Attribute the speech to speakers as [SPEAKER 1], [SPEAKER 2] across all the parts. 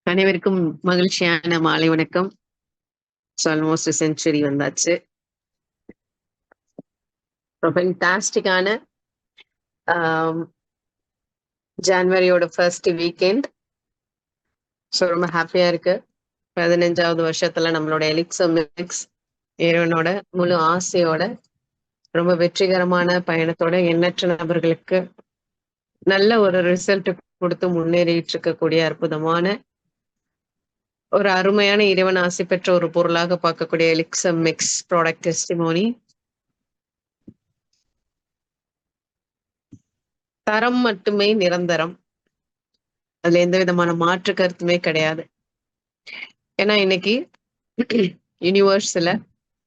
[SPEAKER 1] அனைவருக்கும் மகிழ்ச்சியான மாலை வணக்கம். ஆல்மோஸ்ட் செஞ்சுரி வந்தாச்சு. ஃபென்டாஸ்டிக்கான ஜான்வரியோட ஃபர்ஸ்ட் வீக்கெண்ட். ஸோ ரொம்ப ஹாப்பியா இருக்கு. 15வது வருஷத்துல நம்மளோட எலிக்ஸர் மிக்ஸ் இறைவனோட முழு ஆசையோட ரொம்ப வெற்றிகரமான பயணத்தோட எண்ணற்ற நபர்களுக்கு நல்ல ஒரு ரிசல்ட் கொடுத்து முன்னேறிட்டு இருக்கக்கூடிய அற்புதமான ஒரு அருமையான இறைவன் ஆசை பெற்ற ஒரு பொருளாக பார்க்கக்கூடிய எலிக்ஸர் மிக்ஸ் ப்ராடக்ட் டெஸ்டிமோனி. தரம் மட்டுமே நிரந்தரம், அதுல எந்த விதமான மாற்று கருத்துமே கிடையாது. ஏன்னா இன்னைக்கு யூனிவர்ஸ்ல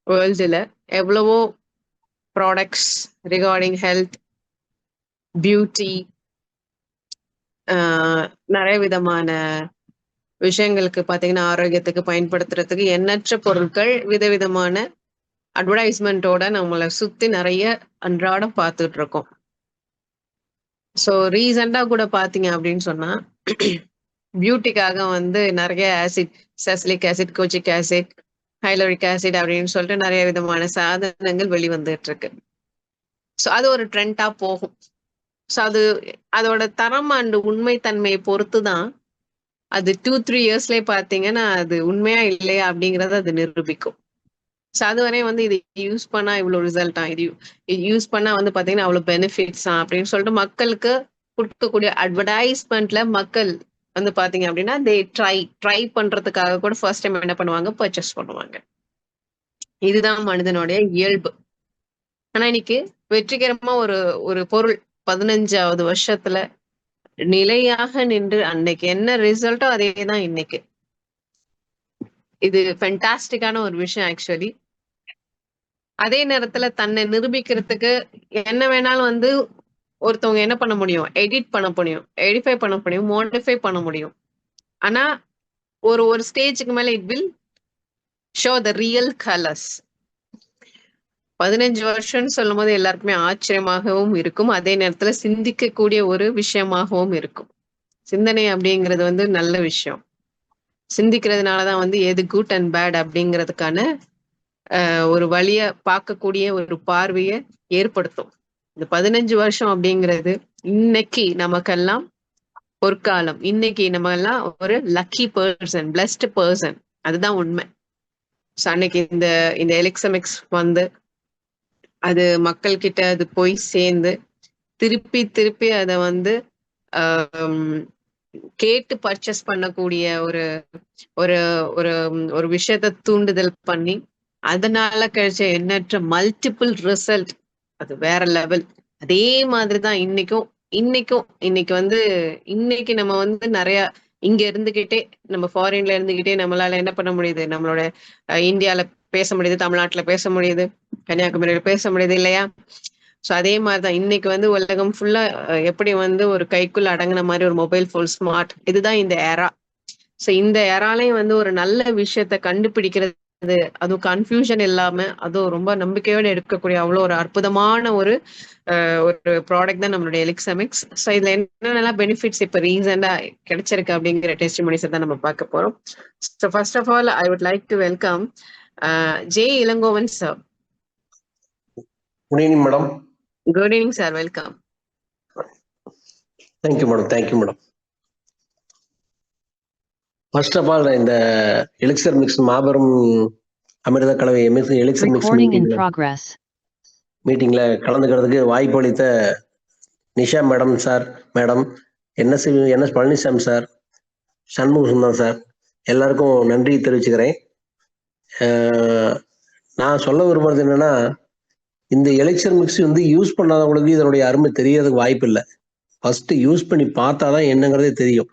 [SPEAKER 1] வேர்ல்டுல எவ்வளவோ ப்ராடக்ட்ஸ் ரிகார்டிங் ஹெல்த், பியூட்டி, நிறைய விதமான விஷயங்களுக்கு பாத்தீங்கன்னா ஆரோக்கியத்துக்கு பயன்படுத்துறதுக்கு எண்ணற்ற பொருட்கள் விதவிதமான அட்வர்டைஸ்மெண்ட்டோட நம்மளை சுத்தி நிறைய அன்றாடம் பார்த்துட்டு இருக்கோம். ஸோ ரீசெண்டா கூட பாத்தீங்க அப்படின்னு சொன்னா பியூட்டிக்காக நிறைய ஆசிட், சஸ்லிக் ஆசிட், கோச்சிக் ஆசிட், ஹைலோரிக் ஆசிட் அப்படின்னு சொல்லிட்டு நிறைய விதமான சாதனங்கள் வெளிவந்துட்டு இருக்கு. ஸோ அது ஒரு ட்ரெண்டா போகும். ஸோ அதோட தரம் அண்ட் உண்மை தன்மையை பொறுத்து தான் அது 2-3 இயர்ஸ்லயே பாத்தீங்கன்னா அது உண்மையா இல்லையா அப்படிங்கறத அது நிரூபிக்கும். ஸோ அதுவரை இது யூஸ் பண்ணா இவ்வளவு ரிசல்ட்டா, இது யூஸ் பண்ணா பாத்தீங்கன்னா அவ்வளவு பெனிஃபிட்ஸா அப்படின்னு சொல்லிட்டு மக்களுக்கு கொடுக்கக்கூடிய அட்வர்டைஸ்மெண்ட்ல மக்கள் பாத்தீங்க அப்படின்னா ட்ரை பண்றதுக்காக கூட ஃபர்ஸ்ட் டைம் என்ன பண்ணுவாங்க, பர்ச்சேஸ் பண்ணுவாங்க. இதுதான் மனிதனுடைய இயல்பு. ஆனா இன்னைக்கு வெற்றிகரமா ஒரு ஒரு பொருள் 15வது வருஷத்துல நிலையாக நின்று அன்னைக்கு என்ன ரிசல்ட்டோ அதே தான் இன்னைக்கு. இது ஃபென்டாஸ்டிக்கான ஒரு விஷயம் ஆக்சுவலி. அதே நேரத்துல தன்னை நிரூபிக்கிறதுக்கு என்ன வேணாலும் ஒருத்தவங்க என்ன பண்ண முடியும், எடிட் பண்ண முடியும், எடிஃபை பண்ண முடியும், மாடிஃபை பண்ண முடியும். ஆனா ஒரு ஒரு ஸ்டேஜுக்கு மேல it will show the real colours. 15 வருஷம்னு சொல்லும் போது எல்லாருக்குமே ஆச்சரியமாகவும் இருக்கும், அதே நேரத்துல சிந்திக்கக்கூடிய ஒரு விஷயமாகவும் இருக்கும். சிந்தனை அப்படிங்கிறது நல்ல விஷயம். சிந்திக்கிறதுனாலதான் எது குட் அண்ட் பேட் அப்படிங்கிறதுக்கான ஒரு வழிய பார்க்கக்கூடிய ஒரு பார்வையை ஏற்படுத்தும். இந்த 15 வருஷம் அப்படிங்கிறது இன்னைக்கு நமக்கெல்லாம் பொற்காலம். இன்னைக்கு நம்ம எல்லாம் ஒரு லக்கி பர்சன், பிளஸ்ட் பர்சன். அதுதான் உண்மை. ஸோ அன்னைக்கு இந்த எலிக்ஸர் மிக்ஸ் அது மக்கள் கிட்ட அது போய் சேர்ந்து திருப்பி திருப்பி அதை கேட்டு பர்ச்சேஸ் பண்ணக்கூடிய ஒரு ஒரு ஒரு ஒரு விஷயத்த தூண்டுதல் பண்ணி அதனால கழிச்ச எண்ணற்ற மல்டிபிள் ரிசல்ட் அது வேற லெவல். அதே மாதிரிதான் இன்னைக்கும் இன்னைக்கு நம்ம நிறைய இங்க இருந்துகிட்டே, நம்ம ஃபாரின்ல இருந்துகிட்டே நம்மளால என்ன பண்ண முடியுது, நம்மளோட இந்தியால பேச முடியுது, தமிழ்நாட்டுல பேச முடியுது, கன்னியாகுமரியில பேச முடியுது இல்லையா? ஸோ அதே மாதிரிதான் இன்னைக்கு உலகம் ஃபுல்லா எப்படி ஒரு கைக்குள்ள அடங்கின மாதிரி ஒரு மொபைல் ஃபோன் ஸ்மார்ட், இதுதான் இந்த ஏரா. ஸோ இந்த ஏராலையும் ஒரு நல்ல விஷயத்த கண்டுபிடிக்கிறது, அதுவும் கன்ஃபியூஷன் இல்லாம அதுவும் ரொம்ப நம்பிக்கையோட எடுக்கக்கூடிய அவ்வளோ ஒரு அற்புதமான ஒரு ப்ராடக்ட் தான் நம்மளுடைய எலிக்ஸர் மிக்ஸ். ஸோ இதுல என்னென்னலாம் பெனிஃபிட்ஸ் இப்ப ரீசெண்டா கிடைச்சிருக்கு அப்படிங்கிற டெஸ்டிமோனிஸை தான் நம்ம பார்க்க போறோம். So first of all I would like to welcome J Ilangovan sir.
[SPEAKER 2] Good evening madam.
[SPEAKER 1] Good evening sir, welcome.
[SPEAKER 2] Thank you madam. Thank you madam. First of all இந்த எலிக்ஸர் மிக்ஸ் மாபெரும் அமிர்த கலவை எலிக்ஸர் மிக்ஸ் மீட்டிங்ல கலந்துக்கிறதுக்கு வாய்ப்பு அளித்த Nisha madam sir, madam NS Palanisamy sir, Shanmuga Sundaram sir, எல்லாருக்கும் நன்றி தெரிவிச்சுக்கிறேன். நான் சொல்ல விரும்புறது என்னன்னா, இந்த எலிக்ஸர் மிக்ஸ் யூஸ் பண்ணாதவங்களுக்கு இதனுடைய அருமை தெரியறதுக்கு வாய்ப்பு இல்லை. ஃபர்ஸ்ட் யூஸ் பண்ணி பார்த்தாதான் என்னங்கிறதே தெரியும்.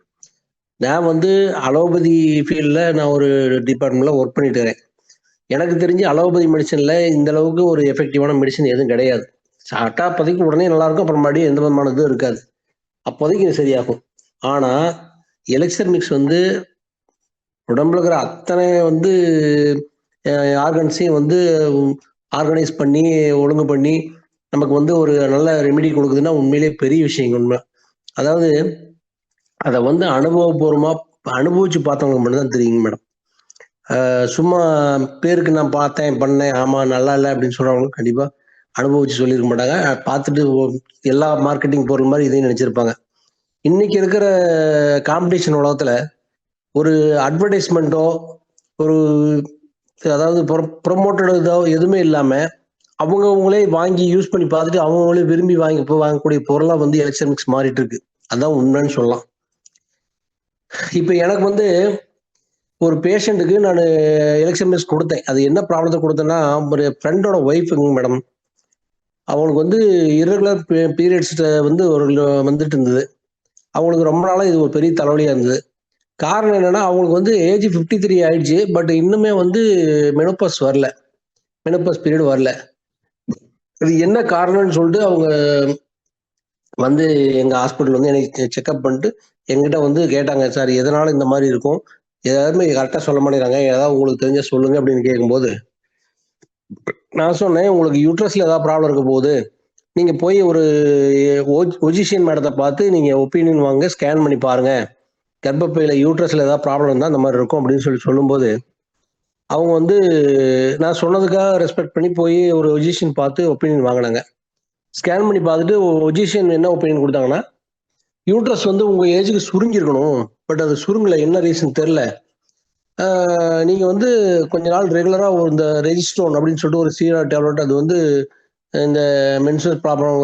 [SPEAKER 2] நான் அலோபதி ஃபீல்டில் நான் ஒரு டிபார்ட்மெண்ட்ல ஒர்க் பண்ணிட்டு இருக்கேன். எனக்கு தெரிஞ்சு அலோபதி மெடிசன்ல இந்த அளவுக்கு ஒரு எஃபெக்டிவான மெடிசன் எதுவும் கிடையாது. சாப்பிட்டா அப்போதைக்கு உடனே நல்லா இருக்கும், அப்புறம் மறுபடியும் எந்த விதமான இதுவும் இருக்காது, அப்போதைக்கு இது சரியாகும். ஆனா எலிக்ஸர் மிக்ஸ் உடம்புல இருக்கிற அத்தனை ஆர்கன்ஸையும் ஆர்கனைஸ் பண்ணி ஒழுங்கு பண்ணி நமக்கு ஒரு நல்ல ரெமிடி கொடுக்குதுன்னா உண்மையிலேயே பெரிய விஷயம். உண்மை. அதாவது அதை வந்து அனுபவபூர்வமா அனுபவிச்சு பார்த்தவங்க மட்டும்தான் தெரியுங்க மேடம். சும்மா பேருக்கு நான் பார்த்தேன், பண்ணேன், ஆமா நல்லா இல்லை அப்படின்னு சொல்றவங்க கண்டிப்பா அனுபவிச்சு சொல்லியிருக்க மாட்டாங்க. பார்த்துட்டு எல்லா மார்க்கெட்டிங் பொருள் மாதிரி இதையும் நினைச்சிருப்பாங்க. இன்னைக்கு இருக்கிற காம்படிஷன் உலகத்துல ஒரு அட்வர்டைஸ்மெண்ட்டோ, ஒரு அதாவது ப்ரொமோட்டட் இதோ எதுவுமே இல்லாம அவங்கவங்களே வாங்கி யூஸ் பண்ணி பார்த்துட்டு அவங்கவுங்களே விரும்பி வாங்கக்கூடிய பொருளா வந்து எலெக்ஷன் மிக்ஸ் மாறிட்டு இருக்கு. அதான் உண்மைன்னு சொல்லலாம். இப்ப எனக்கு வந்து ஒரு பேஷண்ட்டுக்கு நான் எலெக்ஷன் மிக்ஸ் கொடுத்தேன். அது என்ன ப்ராப்ளத்தை கொடுத்தேன்னா, ஒரு ஃப்ரெண்டோட ஒய்ஃபுங்க மேடம். அவங்களுக்கு வந்து இரகுலர் பீரியட்ஸ் வந்து வந்துட்டு இருந்தது. அவங்களுக்கு ரொம்ப நாளா இது ஒரு பெரிய தலைவலியா இருந்தது. காரணம் என்னன்னா, அவங்களுக்கு வந்து ஏஜ் 53 ஆயிடுச்சு. பட் இன்னுமே வந்து மெனோபாஸ் வரல. மெனோபாஸ் பீரியட் வரல. இது என்ன காரணம்னு சொல்லிட்டு அவங்க வந்து எங்க ஹாஸ்பிட்டல் வந்து எனக்கு செக்அப் பண்ணிட்டு என்கிட்ட வந்து கேட்டாங்க, சார் எதனால இந்த மாதிரி இருக்கும்? யாருமே கரெக்டா சொல்ல மாட்டேங்கிறாங்க. ஏதாவது உங்களுக்கு தெரிஞ்சா சொல்லுங்க அப்படின்னு கேட்கும்போது, நான் சொன்னேன், உங்களுக்கு யூட்ரஸ்ல ஏதாவது ப்ராப்ளம் இருக்க போகுது. நீங்க போய் ஒரு ஒஜிஷியன் மேடத்தை பார்த்து நீங்க ஒப்பீனியன் வாங்க, ஸ்கேன் பண்ணி பாருங்க. கர்ப்பப்பையில யூட்ரஸ்ல ஏதாவது ப்ராப்ளம் இருந்தா அந்த மாதிரி இருக்கும் அப்படின்னு சொல்லும்போது, அவங்க வந்து நான் சொன்னதுக்காக ரெஸ்பெக்ட் பண்ணி போய் ஒரு ஒஜிஷியன் பார்த்து ஒப்பீனியன் வாங்கினாங்க. ஸ்கேன் பண்ணி பார்த்துட்டு ஒஜிஷியன் என்ன ஒப்பீனியன் கொடுத்தாங்கன்னா, யூட்ரஸ் வந்து உங்க ஏஜுக்கு சுருங்கிருக்கணும். பட் அது சுருங்கல. என்ன ரீசன் தெரியல. நீங்க வந்து கொஞ்ச நாள் ரெகுலரா இந்த ரெஜிஸ்ட்ரோன் அப்படின்னு சொல்லிட்டு ஒரு ஸ்டீராய்டு டேப்லெட், அது வந்து இந்த மென்சுரல் ப்ராப்ளம்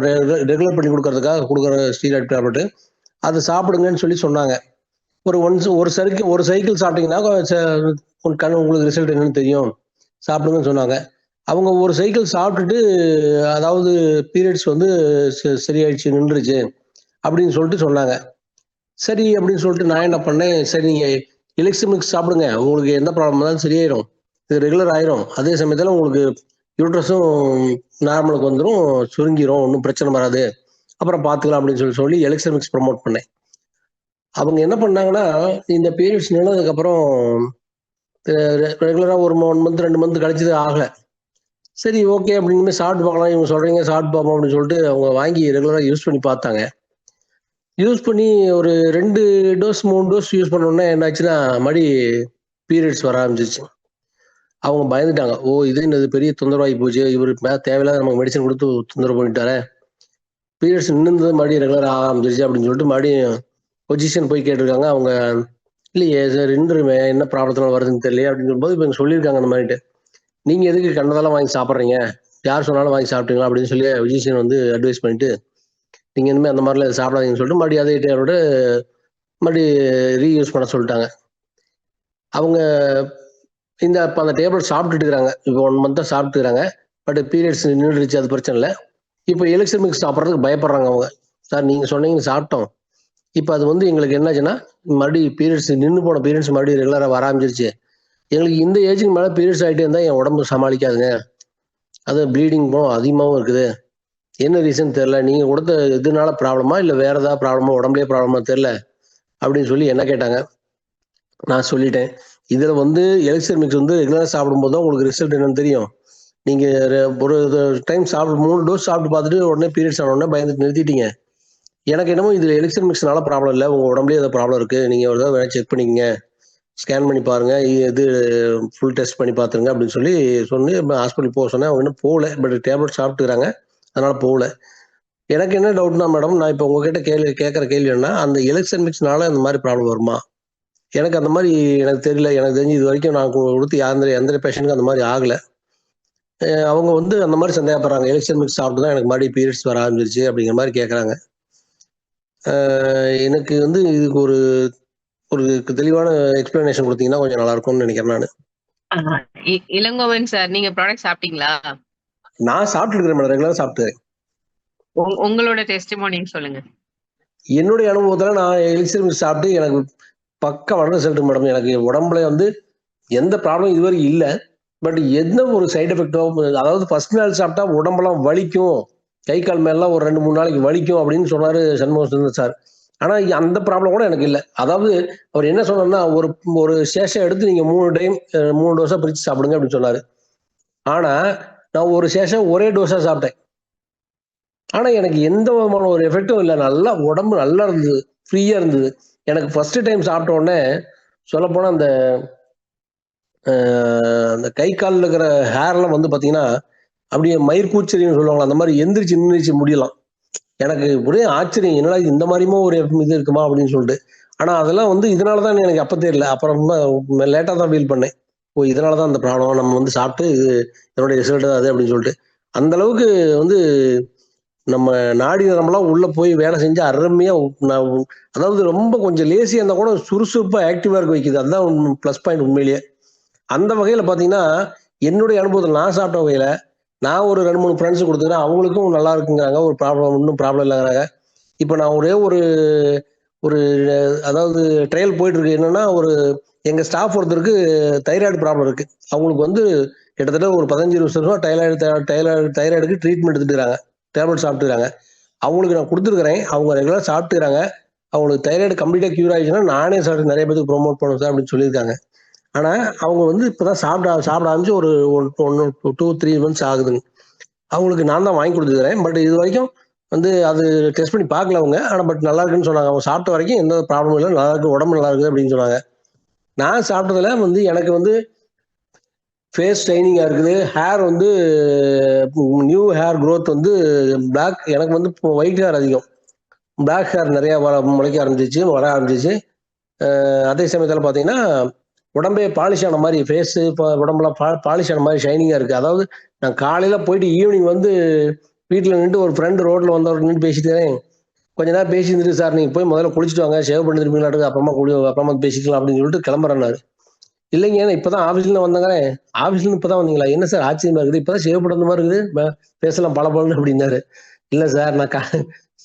[SPEAKER 2] ரெகுலர் பண்ணி கொடுக்கறதுக்காக கொடுக்குற ஸ்டீராய்டு டேப்லெட், அதை சாப்பிடுங்கன்னு சொல்லி சொன்னாங்க. ஒரு சைக்கிள் சாப்பிட்டீங்கன்னா உங்களுக்கு ரிசல்ட் என்னன்னு தெரியும், சாப்பிடுங்கன்னு சொன்னாங்க. அவங்க ஒரு சைக்கிள் சாப்பிட்டுட்டு அதாவது பீரியட்ஸ் வந்து சரியாயிடுச்சு, நின்றுச்சு அப்படின்னு சொல்லிட்டு சொன்னாங்க. சரி அப்படின்னு சொல்லிட்டு நான் என்ன பண்ணேன், சரி நீங்க எலிக்ஸி மிக்ஸ் சாப்பிடுங்க, உங்களுக்கு எந்த ப்ராப்ளம் இருந்தாலும் சரியாயிரும், இது ரெகுலர் ஆயிரும். அதே சமயத்துல உங்களுக்கு யூட்ரஸும் நார்மலுக்கு வந்துடும், சுருங்கிரும், ஒன்றும் பிரச்சனை வராது, அப்புறம் பார்த்துக்கலாம் அப்படின்னு சொல்லி எலிக்ஸி மிக்ஸ் ப்ரமோட் பண்ணேன். அவங்க என்ன பண்ணாங்கன்னா, இந்த பீரியட்ஸ் நின்னதுக்கப்புறம் ரெகுலரா ஒரு 1 மந்த் 2 மந்த் கழிச்சது ஆகல. சரி ஓகே அப்படின்னு சாப்பிட்டு பார்க்கலாம், இவங்க சொல்றீங்க சாப்பிட்டு பார்ப்போம் அப்படின்னு சொல்லிட்டு அவங்க வாங்கி ரெகுலரா யூஸ் பண்ணி பார்த்தாங்க. யூஸ் பண்ணி ஒரு 2 டோஸ் 3 டோஸ் யூஸ் பண்ண உடனே என்னாச்சுன்னா, மறுபடி பீரியட்ஸ் வர ஆரம்பிச்சிருச்சு. அவங்க பயந்துட்டாங்க. ஓ இது என்னது பெரிய தொந்தரவாகி போச்சு, இவர் தேவையில்லாத நமக்கு மெடிசன் கொடுத்து தொந்தரவு பண்ணிட்டாரே, பீரியட்ஸ் நின்று மறுபடியும் ரெகுலர் ஆக ஆரம்பிச்சிருச்சு அப்படின்னு சொல்லிட்டு மறுபடியும் பொசிஷன் போய் கேட்டிருக்காங்க. அவங்க இல்லையே சார் நின்றுமே, என்ன ப்ராப்ளத்தினால வருதுன்னு தெரியல அப்படின்னு சொல்லும்போது இப்போ இவங்க சொல்லியிருக்காங்க அந்த மாதிரிட்டு, நீங்க எதுக்கு கண்டதெல்லாம் வாங்கி சாப்பிட்றீங்க, யார் சொன்னாலும் வாங்கி சாப்பிட்டீங்களா அப்படின்னு சொல்லி விஜிஷியன் வந்து அட்வைஸ் பண்ணிட்டு, நீங்க இனிமேல் அந்த மாதிரிலாம் சாப்பிடாதீங்கன்னு சொல்லிட்டு மறுபடியும் அதே டேவோட மறுபடியும் ரீயூஸ் பண்ண சொல்லிட்டாங்க. அவங்க இந்த இப்போ அந்த டேப்லெட் சாப்பிட்டுட்டு இருக்காங்க. இப்போ 1 மந்த்தா சாப்பிட்டு இருக்காங்க. பட் பீரியட்ஸ் நின்றுடுச்சு, அது பிரச்சனை இல்லை. இப்போ எலிக்சர் மிக்ஸ் சாப்பிட்றதுக்கு பயப்படுறாங்க அவங்க. சார் நீங்க சொன்னீங்க சாப்பிட்டோம், இப்போ அது வந்து எங்களுக்கு என்னாச்சுன்னா மறுபடியும் பீரியட்ஸ் நின்று போன பீரியட்ஸ் மறுபடியும் ரெகுலராக வர ஆரம்பிச்சிருச்சு. எங்களுக்கு இந்த ஏஜுக்கு மேலே பீரியட்ஸ் ஆகிட்டே இருந்தால் என் உடம்பு சமாளிக்காதுங்க, அது ப்ளீடிங் அதிகமாகவும் இருக்குது, என்ன ரீசன் தெரியல, நீங்க கொடுத்த இதனால ப்ராப்ளமா இல்லை வேற ஏதாவது ப்ராப்ளமா, உடம்புலேயே ப்ராப்ளமா தெரியல அப்படின்னு சொல்லி என்ன கேட்டாங்க. நான் சொல்லிட்டேன், இதுல வந்து எலிக்சர் மிக்ஸ் வந்து ரெகுலரா சாப்பிடும்போது தான் உங்களுக்கு ரிசல்ட் என்னன்னு தெரியும். நீங்க ஒரு டைம் சாப்பிட்டு 3 டோஸ் சாப்பிட்டு பார்த்துட்டு உடனே பீரியட்ஸ் ஆன உடனே பயந்துட்டு நிறுத்திட்டீங்க. எனக்கு என்னமோ இதுல எலிக்சர் மிக்ஸ்னால ப்ராப்ளம் இல்லை, உங்க உடம்புலயே ஏதோ ப்ராப்ளம் இருக்கு, நீங்க ஒரு தடவை செக் பண்ணிக்கங்க, ஸ்கேன் பண்ணி பாருங்க, இது ஃபுல் டெஸ்ட் பண்ணி பார்த்துருங்க அப்படின்னு சொல்லி ஹாஸ்பிட்டல் போக சொன்னேன். அவங்க இன்னும் போகல, பட் டேப்லெட் சாப்பிட்டுக்கிறாங்க, அதனால போகல. எனக்கு என்ன டவுட்னா மேடம், நான் இப்போ உங்ககிட்ட கேட்குற கேள்வி என்ன, அந்த எலிக்சர் மிக்ஸ்னால அந்த மாதிரி ப்ராப்ளம் வருமா? எனக்கு அந்த மாதிரி எனக்கு தெரியல. எனக்கு தெரிஞ்சு இது வரைக்கும் நான் கொடுத்து எந்த பேஷண்ட்டுக்கும் அந்த மாதிரி ஆகல. அவங்க வந்து அந்த மாதிரி சந்தேகப்படுறாங்க, எலிக்சர் மிக்ஸ் சாப்பிட்டு தான் எனக்கு மறுபடியும் பீரியட்ஸ் வர ஆரம்பிச்சிருச்சு அப்படிங்கிற மாதிரி கேட்குறாங்க. எனக்கு வந்து இதுக்கு ஒரு ஒரு தெளிவான எக்ஸ்பிளனேஷன் கொடுத்தீங்கன்னா கொஞ்சம் நல்லா இருக்கும்னு நினைக்கிறேன் நான்.
[SPEAKER 1] இளங்கோவன் சார், நீங்க ப்ராடக்ட் சாப்பிட்டீங்களா?
[SPEAKER 2] நான் சாப்பிட்டு இருக்கிறேன் மேடம், ரெகுலரா சாப்பிட்டு.
[SPEAKER 1] உங்களோட டெஸ்டிமோனி சொல்லுங்க.
[SPEAKER 2] என்னுடைய அனுபவத்துல நான் எலிக்சர் மிக்ஸ் சாப்பிட்டு எனக்கு பக்காவான ரிசல்ட் மேடம். எனக்கு உடம்புல வந்து எந்த ப்ராப்ளம் இதுவரைக்கும் இல்லை. பட் எந்த ஒரு சைடு எஃபெக்டோ, அதாவது ஃபர்ஸ்ட் நாள் சாப்பிட்டா உடம்பெல்லாம் வலிக்கும், கை கால் மேலாம் ஒரு 2-3 நாளைக்கு வலிக்கும் அப்படின்னு சொன்னாரு சண்முக சுந்தர் சார். ஆனா அந்த ப்ராப்ளம் கூட எனக்கு இல்லை. அதாவது அவர் என்ன சொன்னார்னா, ஒரு சேஷம் எடுத்து நீங்க 3 டோஸா பிரிச்சு சாப்பிடுங்க அப்படின்னு சொன்னாரு. ஆனா நான் ஒரு சேஷம் ஒரே டோஸா சாப்பிட்டேன். ஆனா எனக்கு எந்த விதமான ஒரு எஃபெக்டும் இல்லை. நல்லா உடம்பு நல்லா இருந்தது, ஃப்ரீயா இருந்தது. எனக்கு ஃபர்ஸ்ட் டைம் சாப்பிட்ட உடனே சொல்லப்போனா அந்த கை காலில் இருக்கிற ஹேர்லாம் வந்து பாத்தீங்கன்னா அப்படியே மயிர்கூச்சரின்னு சொல்லுவாங்களா, அந்த மாதிரி எந்திரிச்சு நின்றுச்சு முடியலாம். எனக்கு ஒரே ஆச்சரியம், என்னடா இது இந்த மாதிரியுமா ஒரு இது இருக்குமா அப்படின்னு சொல்லிட்டு. ஆனா அதெல்லாம் வந்து இதனாலதான் எனக்கு அப்ப தெரியல, அப்புறம் லேட்டா தான் ஃபீல் பண்ணேன். ஓ, இதனாலதான் அந்த ப்ராப்ளம், நம்ம வந்து சாப்பிட்டு இதனுடைய ரிசல்ட் தான் அது அப்படின்னு சொல்லிட்டு. அந்த அளவுக்கு வந்து நம்ம நாடி நரம்பெல்லாம் உள்ள போய் வேலை செஞ்சு அருமையா நான் அதாவது ரொம்ப கொஞ்சம் லேசியா இருந்தா கூட சுறுசுறுப்பா ஆக்டிவா இருக்க வைக்குது. அதுதான் பிளஸ் பாயிண்ட் உண்மையிலேயே. அந்த வகையில பாத்தீங்கன்னா, என்னுடைய அனுபவத்துல நான் சாப்பிட்ட வகையில நான் ஒரு 2, 3 ஃப்ரெண்ட்ஸ் குடுத்துக்கிறேன். அவங்களுக்கும் நல்லா இருக்குங்கிறாங்க. ஒரு ப்ராப்ளம், ஒண்ணும் ப்ராப்ளம் இல்லங்கிறாங்க. இப்ப நான் ஒரே ஒரு ஒரு அதாவது ட்ரையல் போயிட்டு இருக்கு. என்னன்னா, எங்க ஸ்டாஃப் ஒருத்தருக்கு தைராய்டு ப்ராப்ளம் இருக்கு. அவங்களுக்கு வந்து கிட்டத்தட்ட ஒரு 15, 20 வருஷமா தைராய்டுக்கு ட்ரீட்மெண்ட் எடுத்துக்கிறாங்க. டேப்லெட் சாப்பிட்டுக்கிறாங்க. அவங்களுக்கு நான் குடுத்துருக்கிறேன். அவங்க ரெகுலரா சாப்பிட்டுக்கிறாங்க. அவங்களுக்கு தைராய்டு கம்ப்ளீட்டா கியூர் ஆயிடுச்சுன்னா, நானே சார் நெறைய பேத்துக்கு ப்ரோமோட் பண்ணுவேன் சார் அப்படின்னு சொல்லியிருக்காங்க. ஆனா, அவங்க வந்து இப்பதான் சாப்பிட ஆரம்பிச்சு ஒரு 2, 3 மந்த்ஸ் ஆகுதுங்க. அவங்களுக்கு நான் தான் வாங்கி குடுத்துருக்கிறேன். பட் இதுவரைக்கும் வந்து அது டெஸ்ட் பண்ணி பார்க்கல அவங்க. ஆனா நல்லா இருக்குன்னு சொன்னாங்க. அவங்க சாப்பிட்ட வரைக்கும் எந்த ப்ராப்ளமும் இல்ல. நல்லா இருக்கு. உடம்பு நல்லா இருக்குது அப்படின்னு சொன்னாங்க. நான் சாப்பிட்டதுல வந்து எனக்கு வந்து ஃபேஸ் ஷைனிங்கா இருக்குது. ஹேர் வந்து நியூ ஹேர் குரோத் வந்து எனக்கு வந்து இப்போ ஒயிட் ஹேர் அதிகம். பிளாக் ஹேர் நிறைய முளைக்க ஆரம்பிச்சிச்சு, வர ஆரம்பிச்சிச்சு. அதே சமயத்துல பாத்தீங்கன்னா, உடம்பே பாலிஷ் ஆன மாதிரி, ஃபேஸ் உடம்புலாம் பாலிஷ் ஆன மாதிரி ஷைனிங்கா இருக்கு. அதாவது நான் காலையில போயிட்டு ஈவினிங் வந்து வீட்டுல நின்று ஒரு ஃப்ரெண்டு ரோட்ல வந்தவர் நின்று பேசிட்டு இருக்கேன். கொஞ்ச நேரம் பேசி இருந்துட்டு, சார் நீங்க போய் முதல்ல குளிச்சுட்டு வாங்க, ஷேவ் பண்ணி இருப்பீங்களாட்டு, அப்புறமா பேசிக்கலாம் அப்படின்னு சொல்லிட்டு கிளம்புறேன்னாரு. இல்லைங்க, நான் இப்பதான் ஆபீஸ்ல வந்தாங்க. ஆபீஸ்ல இருந்து இப்பதான் வந்தீங்களா? என்ன சார் ஆச்சரியமா இருக்குது, இப்பதான் ஷேவ் பண்ண மாதிரி இருக்குது, பேசலாம் பல அப்படின்னாரு. இல்ல சார், நான்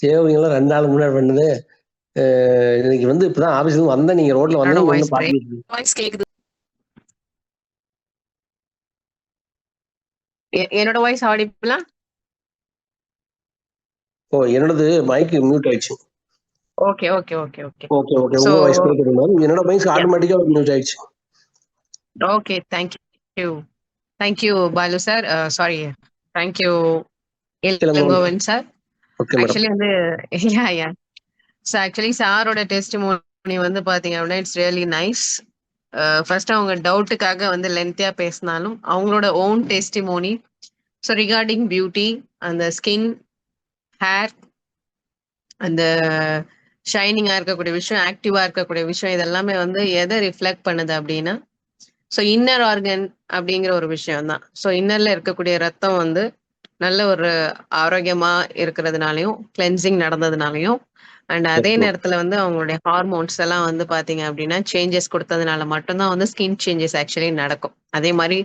[SPEAKER 2] ஷேவிங் எல்லாம் 2 நாள் முன்னாடி பண்ணது. இன்னைக்கு வந்து இப்பதான் ஆபீஸ்ல இருந்து வந்தேன், நீங்க ரோட்ல
[SPEAKER 1] என்னோட
[SPEAKER 2] வந்தீங்க,
[SPEAKER 1] வாய்ஸ்
[SPEAKER 2] ஒண்ணு
[SPEAKER 1] பிரேக்
[SPEAKER 2] பாத்து.
[SPEAKER 1] வாய்ஸ் கேக்குது. என்னோட வாய்ஸ் ஆடிபிளா?
[SPEAKER 2] ஓ, என்னோடது மைக் மியூட் ஆயிடுச்சு.
[SPEAKER 1] Okay, okay, okay, okay.
[SPEAKER 2] Okay, okay.
[SPEAKER 1] So
[SPEAKER 2] உங்க வாய்ஸ் பிரேக் ஆகுது. என்னோட மைக்
[SPEAKER 1] யா,
[SPEAKER 2] ஆட்டோமேட்டிக்கா மியூட் ஆயிடுச்சு.
[SPEAKER 1] Okay. Thank you Balu sir. Sorry, thank you
[SPEAKER 2] Ilangovan.
[SPEAKER 1] Ilangovan sir.
[SPEAKER 2] Okay madam.
[SPEAKER 1] Actually வந்து யா. ஸோ ஆக்சுவலி சாரோட டெஸ்டிமோனி வந்து பார்த்தீங்க அப்படின்னா, இட்ஸ் ரியலி நைஸ். ஃபர்ஸ்ட் அவங்க டவுட்டுக்காக வந்து லென்த்தியா பேசினாலும், அவங்களோட own testimony. So regarding beauty, அந்த ஸ்கின், ஹேர், அந்த ஷைனிங்கா இருக்கக்கூடிய விஷயம், ஆக்டிவா இருக்கக்கூடிய விஷயம், இதெல்லாமே வந்து எதை ரிஃப்ளெக்ட் பண்ணுது அப்படின்னா, ஸோ இன்னர் ஆர்கன் அப்படிங்கிற ஒரு விஷயம் தான். ஸோ இன்னர்ல இருக்கக்கூடிய ரத்தம் வந்து நல்ல ஒரு ஆரோக்கியமா இருக்கிறதுனாலையும், கிளென்சிங் நடந்ததுனாலையும், அண்ட் அதே நேரத்துல வந்து அவங்களுடைய ஹார்மோன்ஸ் எல்லாம் வந்து பாத்தீங்க அப்படின்னா சேஞ்சஸ் கொடுத்ததுனால மட்டும்தான் வந்து ஸ்கின் சேஞ்சஸ் ஆக்சுவலி நடக்கும். அதே மாதிரி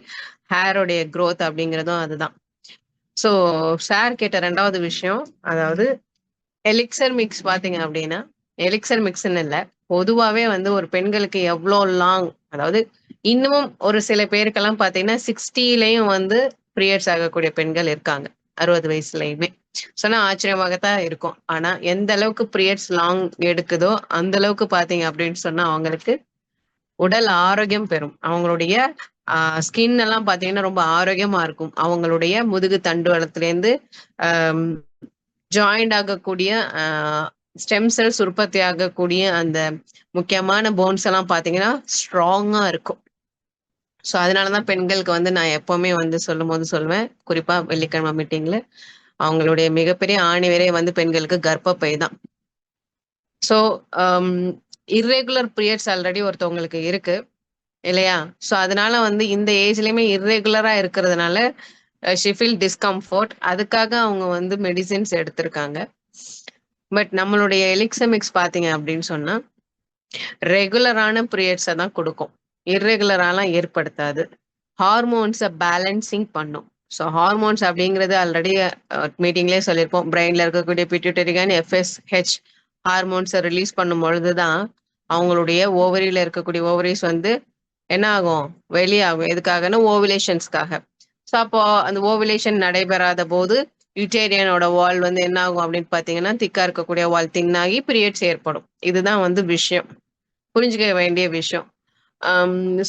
[SPEAKER 1] ஹேரோடைய growth அப்படிங்கிறதும் அதுதான். ஸோ சார் கேட்ட 2வது விஷயம், அதாவது எலிக்சர் மிக்ஸ் பாத்தீங்க அப்படின்னா, எலிக்சர் மிக்ஸ்ன்னு இல்ல, பொதுவாவே வந்து ஒரு பெண்களுக்கு எவ்வளோ லாங், அதாவது இன்னமும் ஒரு சில பேருக்கெல்லாம் பாத்தீங்கன்னா 60லயும் வந்து பீரியட்ஸ் ஆகக்கூடிய பெண்கள் இருக்காங்க, 60 வயசுலயுமே. சொன்னா ஆச்சரியமாகத்தான் இருக்கும். ஆனா எந்த அளவுக்கு பீரியட்ஸ் லாங் எடுக்குதோ அந்த அளவுக்கு பாத்தீங்க அப்படின்னு சொன்னா அவங்களுக்கு உடல் ஆரோக்கியம் பெறும். அவங்களுடைய ஸ்கின் எல்லாம் பாத்தீங்கன்னா ரொம்ப ஆரோக்கியமா இருக்கும். அவங்களுடைய முதுகு தண்டுவடத்திலேருந்து ஜாயிண்ட் ஆகக்கூடிய ஸ்டெம் செல்ஸ் உற்பத்தி ஆகக்கூடிய அந்த முக்கியமான போன்ஸ் எல்லாம் பாத்தீங்கன்னா ஸ்ட்ராங்கா இருக்கும். ஸோ அதனாலதான் பெண்களுக்கு வந்து நான் எப்பவுமே வந்து சொல்லும்போது சொல்லுவேன், குறிப்பா வெள்ளிக்கிழமை மீட்டிங்ல, அவங்களுடைய மிகப்பெரிய ஆணிவேரே வந்து பெண்களுக்கு கர்ப்பப்பை தான். ஸோ இர்ரெகுலர் பீரியட்ஸ் ஆல்ரெடி ஒருத்தவங்களுக்கு இருக்கு இல்லையா? ஸோ அதனால வந்து இந்த ஏஜ்லயுமே இர்ரெகுலரா இருக்கிறதுனால ஷி ஃபீல் டிஸ்கம்ஃபோர்ட். அதுக்காக அவங்க வந்து மெடிசின்ஸ் எடுத்திருக்காங்க. பட் நம்மளுடைய எலிக்சமிக்ஸ் பாத்தீங்க அப்படின்னு சொன்னா ரெகுலரான பீரியட்ஸை தான் கொடுக்கும், இர்ரெகுலராலாம் ஏற்படுத்தாது. ஹார்மோன்ஸை பேலன்சிங் பண்ணும். ஸோ ஹார்மோன்ஸ் அப்படிங்கிறது ஆல்ரெடி மீட்டிங்லேயே சொல்லியிருப்போம். பிரெயின்ல இருக்கக்கூடிய பிட்யூட்டரி கேண்ட் எஃப்எஸ்ஹெச் ஹார்மோன்ஸை ரிலீஸ் பண்ணும் பொழுது தான் அவங்களுடைய ஓவரியில இருக்கக்கூடிய ஓவரிஸ் வந்து என்ன ஆகும், வெளியாகும். எதுக்காகன்னா ஓவுலேஷன்ஸ்க்காக. ஸோ அப்போ அந்த ஓவுலேஷன் நடைபெறாத போது யூட்டேரியனோட வால் வந்து என்ன ஆகும் அப்படின்னு பார்த்தீங்கன்னா, திக்கா இருக்கக்கூடிய வால் தின்னாகி பீரியட்ஸ் ஏற்படும். இதுதான் வந்து விஷயம், புரிஞ்சுக்க வேண்டிய விஷயம்.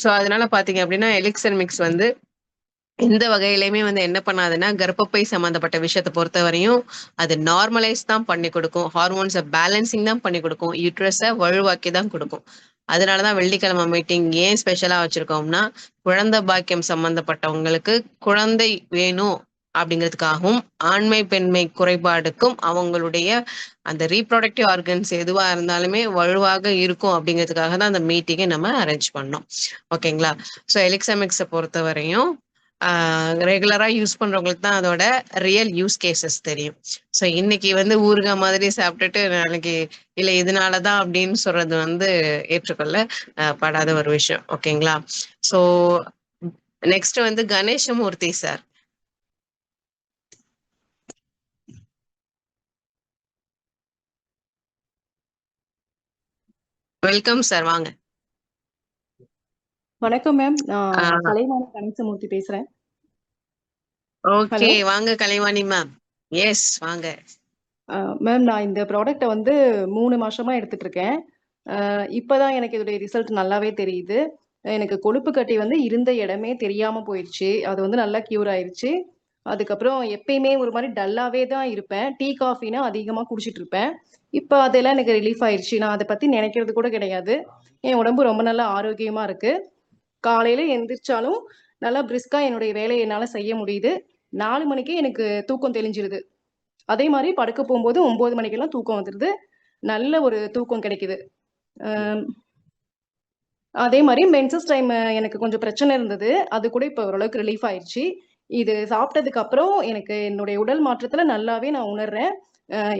[SPEAKER 1] ஸோ அதனால பார்த்தீங்க அப்படின்னா எலிக்சர் மிக்ஸ் வந்து எந்த வகையிலயுமே வந்து என்ன பண்ணாதுன்னா, கர்ப்பப்பை சம்மந்தப்பட்ட விஷயத்த பொறுத்தவரையும், அது நார்மலைஸ் தான் பண்ணி குடுக்கும். ஹார்மோன்ஸ பேலன்சிங் தான் பண்ணி குடுக்கும். யூட்ரஸ வலுவாக்கி தான் குடுக்கும். அதனால தான் வெள்ளிக்கிழமை மீட்டிங் ஏன் ஸ்பெஷலா வச்சிருக்கோம்னா, குழந்தை பாக்கியம் சம்மந்தப்பட்டவங்களுக்கு குழந்தை வேணும் அப்படிங்கிறதுக்காகவும், ஆண்மை, பெண்மை குறைபாடுக்கும் அவங்களுடைய அந்த ரீப்ரொடக்டிவ் ஆர்கன்ஸ் எதுவா இருந்தாலுமே வலுவாக இருக்கும் அப்படிங்கிறதுக்காக தான் அந்த மீட்டிங்கை நம்ம அரேஞ்ச் பண்ணோம். ஓகேங்களா? ஸோ எலிக்ஸாமிக்ஸை பொறுத்தவரையும் ரெகுலரா யூஸ் பண்றவங்களுக்கு தான் அதோட ரியல் யூஸ் கேசஸ் தெரியும். ஸோ இன்னைக்கு வந்து ஊறுகாய் மாதிரி சாப்பிட்டுட்டு நாளைக்கு இல்ல இதனாலதான் அப்படின்னு சொல்றது வந்து ஏற்றுக்கொள்ள படாத ஒரு விஷயம். ஓகேங்களா? ஸோ நெக்ஸ்ட் வந்து கணேசமூர்த்தி சார். வெல்கம் சார், வாங்க.
[SPEAKER 3] வணக்கம் மேம். நான் கலைவாணி கணேசமூர்த்தி பேசுறேன்.
[SPEAKER 1] ஓகே, வாங்க கலைவாணி மேம். எஸ், வாங்க
[SPEAKER 3] மேம். நான் இந்த ப்ராடக்ட்டை வந்து 3 மாசமா எடுத்துட்டு இருக்கேன். இப்பதான் எனக்கு இதோடைய ரிசல்ட் நல்லாவே தெரியுது. எனக்கு கொழுப்பு கட்டி வந்து இருந்த இடமே தெரியாம போயிடுச்சு. அது வந்து நல்லா கியூர் ஆயிருச்சு. அதுக்கப்புறம் எப்பயுமே ஒரு மாதிரி டல்லாவே தான் இருப்பேன். டீ காஃபினா அதிகமா குடிச்சிட்டு இருப்பேன். இப்ப அதெல்லாம் எனக்கு ரிலீஃப் ஆயிருச்சு. நான் அதை பத்தி நினைக்கிறது கூட கிடையாது. என் உடம்பு ரொம்ப நல்லா ஆரோக்கியமா இருக்கு. காலையில எந்திரிச்சாலும் நல்லா பிரிஸ்கா என்னுடைய வேலையை என்னால செய்ய முடியுது. 4 மணிக்கே எனக்கு தூக்கம் தெளிஞ்சிருது. அதே மாதிரி படுக்க போகும்போது 9 மணிக்கெல்லாம் தூக்கம் வந்துருது. நல்ல ஒரு தூக்கம் கிடைக்குது. அதே மாதிரி மென்சஸ் டைம் எனக்கு கொஞ்சம் பிரச்சனை இருந்தது. அது கூட இப்போ ஓரளவுக்கு ரிலீஃப் ஆயிடுச்சு. இது சாப்பிட்டதுக்கு அப்புறம் எனக்கு என்னுடைய உடல் மாற்றத்துல நல்லாவே நான் உணர்றேன்.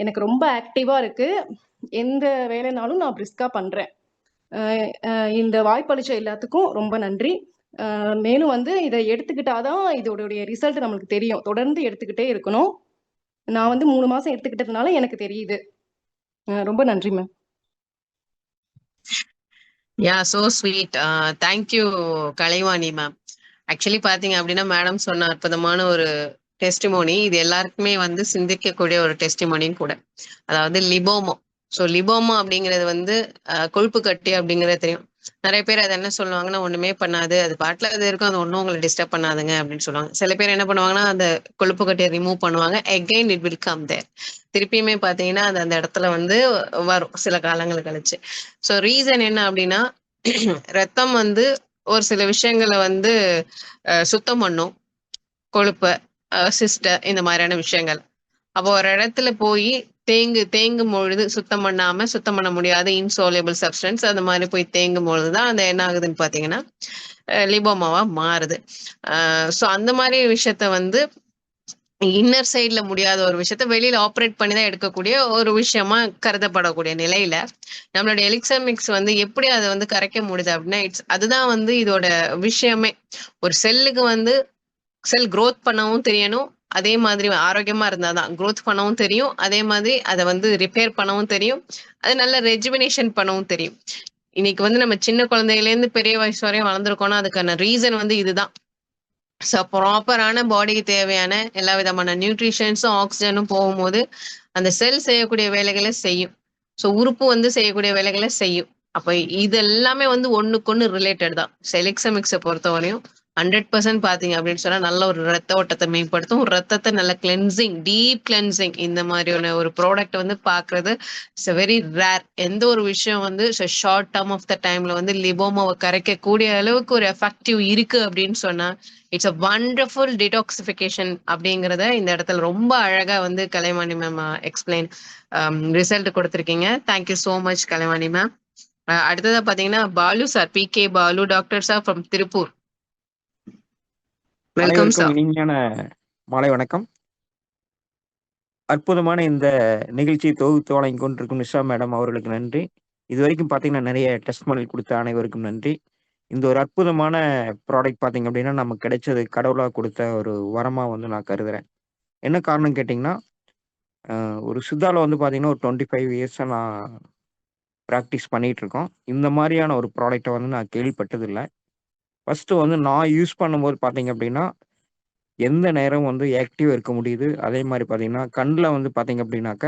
[SPEAKER 3] எனக்கு ரொம்ப ஆக்டிவா இருக்கு. எந்த வேலைனாலும் நான் பிரிஸ்கா பண்றேன். இந்த வாய்ப்பளிச்ச எல்லாத்துக்கும் ரொம்ப நன்றி. மேலும் வந்து இதை எடுத்துக்கிட்டாதான் இதோடைய ரிசல்ட் நம்மளுக்கு தெரியும். தொடர்ந்து எடுத்துக்கிட்டே இருக்கணும். நான் வந்து 3 மாசம் எடுத்துக்கிட்டதுனால எனக்கு தெரியுது. ரொம்ப நன்றி ma'am.
[SPEAKER 1] Yeah, so sweet. Thank you Kalaivani ma'am. Actually பாத்தீங்க அப்படின்னா மேடம் சொன்ன அற்புதமான ஒரு டெஸ்டிமோனி இது எல்லாருக்குமே வந்து சிந்திக்கக்கூடிய ஒரு டெஸ்டிமோனின்னு கூட. அதாவது லிபோமோ. ஸோ லிபோமோ அப்படிங்கிறது வந்து கொழுப்பு கட்டி அப்படிங்கிறது தெரியும். நிறைய பேர் அதை என்ன சொல்லுவாங்கன்னா, ஒண்ணுமே பண்ணாது, அது பாட்டில் அது இருக்கும், அது ஒன்றும் உங்களை டிஸ்டர்ப் பண்ணாதுங்க அப்படின்னு சொல்லுவாங்க. சில பேர் என்ன பண்ணுவாங்கன்னா, அந்த கொழுப்பு கட்டியை ரிமூவ் பண்ணுவாங்க. Again it will come there. திருப்பியுமே பார்த்தீங்கன்னா அது அந்த இடத்துல வந்து வரும் சில காலங்கள் கழிச்சு. ஸோ ரீசன் என்ன அப்படின்னா, ரத்தம் வந்து ஒரு சில விஷயங்களை வந்து சுத்தம் பண்ணும். கொழுப்பை, சிஸ்டர், இந்த மாதிரியான விஷயங்கள். அப்போ ஒரு இடத்துல போய் தேங்கும் பொழுது சுத்தம் பண்ண முடியாத இன்சோலியபிள் சப்ஸ்டன்ஸ் அந்த மாதிரி போய் தேங்கும் பொழுதுதான் அந்த என்ன ஆகுதுன்னு பாத்தீங்கன்னா லிபோமாவா மாறுது. ஸோ அந்த மாதிரி விஷயத்த வந்து இன்னர் சைட்ல முடியாத ஒரு விஷயத்த வெளியில ஆப்ரேட் பண்ணி தான் எடுக்கக்கூடிய ஒரு விஷயமா கருதப்படக்கூடிய நிலையில நம்மளோட எலிக்ஸாமிக்ஸ் வந்து எப்படி அதை வந்து கரைக்க முடியுது அப்படின்னா, அதுதான் வந்து இதோட விஷயமே. ஒரு செல்லுக்கு வந்து செல் growth பண்ணவும் தெரியணும். அதே மாதிரி ஆரோக்கியமா இருந்தாதான் growth பண்ணவும் தெரியும். அதே மாதிரி அதை வந்து ரிப்பேர் பண்ணவும் தெரியும். அது நல்ல ரெஜுவினேஷன் பண்ணவும் தெரியும். இன்னைக்கு வந்து நம்ம சின்ன குழந்தையில இருந்து பெரிய வயசு வரையும் வளர்ந்துருக்கோம்னா அதுக்கான ரீசன் வந்து இதுதான். ஸோ ப்ராப்பரான பாடிக்கு தேவையான எல்லா விதமான நியூட்ரிஷன்ஸும் ஆக்சிஜனும் போகும்போது அந்த செல் செய்யக்கூடிய வேலைகளை செய்யும். ஸோ உறுப்பு வந்து செய்யக்கூடிய வேலைகளை செய்யும். அப்ப இது எல்லாமே வந்து ஒண்ணுக்கு ரிலேட்டட் தான். எலிக்ஸாமிக்ஸை பொறுத்தவரையும் 100% பாத்தீங்க அப்படின்னு சொன்னா நல்ல ஒரு ரத்த ஓட்டத்தை மேம்படுத்தும். ரத்தத்தை நல்ல கிளென்சிங், டீப் கிளென்சிங் இந்த மாதிரியான ஒரு ப்ராடக்ட் வந்து பாக்குறது இட்ஸ் வெரி ரேர். எந்த ஒரு விஷயம் வந்து ஷார்ட் டேர்ம் ஆஃப் த டைம்ல வந்து லிபோமாவை கரைக்கக்கூடிய அளவுக்கு ஒரு எஃபெக்டிவ் இருக்கு அப்படின்னு சொன்னா இட்ஸ் அ வண்டர்ஃபுல் டிடாக்சிஃபிகேஷன் அப்படிங்கிறத இந்த இடத்துல ரொம்ப அழகா வந்து கலைவாணி மேம் எக்ஸ்பிளைன் ரிசல்ட் கொடுத்துருக்கீங்க. Thank you so much Kalaivani ma'am. அடுத்ததா பாத்தீங்கன்னா Balu sir, PK Balu doctor sir from Tiruppur. Welcome sir.
[SPEAKER 4] இனிமையான மாலை வணக்கம். அற்புதமான இந்த நிகழ்ச்சியை தொகுத்து வழங்கி கொண்டிருக்கும் நிஷா மேடம் அவர்களுக்கு நன்றி. இது வரைக்கும் பார்த்தீங்கன்னா நிறைய டெஸ்ட் மொழி கொடுத்த அனைவருக்கும் நன்றி. இந்த ஒரு அற்புதமான ப்ராடக்ட் பார்த்தீங்க அப்படின்னா நமக்கு கிடைச்சது கடவுளாக கொடுத்த ஒரு வரமாக வந்து நான் கருதுறேன். என்ன காரணம் கேட்டிங்கன்னா, ஒரு சித்தாவில் வந்து பார்த்தீங்கன்னா ஒரு 25 இயர்ஸாக நான் ப்ராக்டிஸ் பண்ணிகிட்டு இருக்கோம். இந்த மாதிரியான ஒரு ப்ராடக்டை வந்து நான் கேள்விப்பட்டதில்லை. ஃபஸ்ட்டு வந்து நான் யூஸ் பண்ணும்போது பார்த்தீங்க அப்படின்னா எந்த நேரம் வந்து ஆக்டிவா இருக்க முடியுது. அதே மாரி பார்த்தீங்கன்னா, கண்ல வந்து பார்த்தீங்க அப்படின்னாக்க,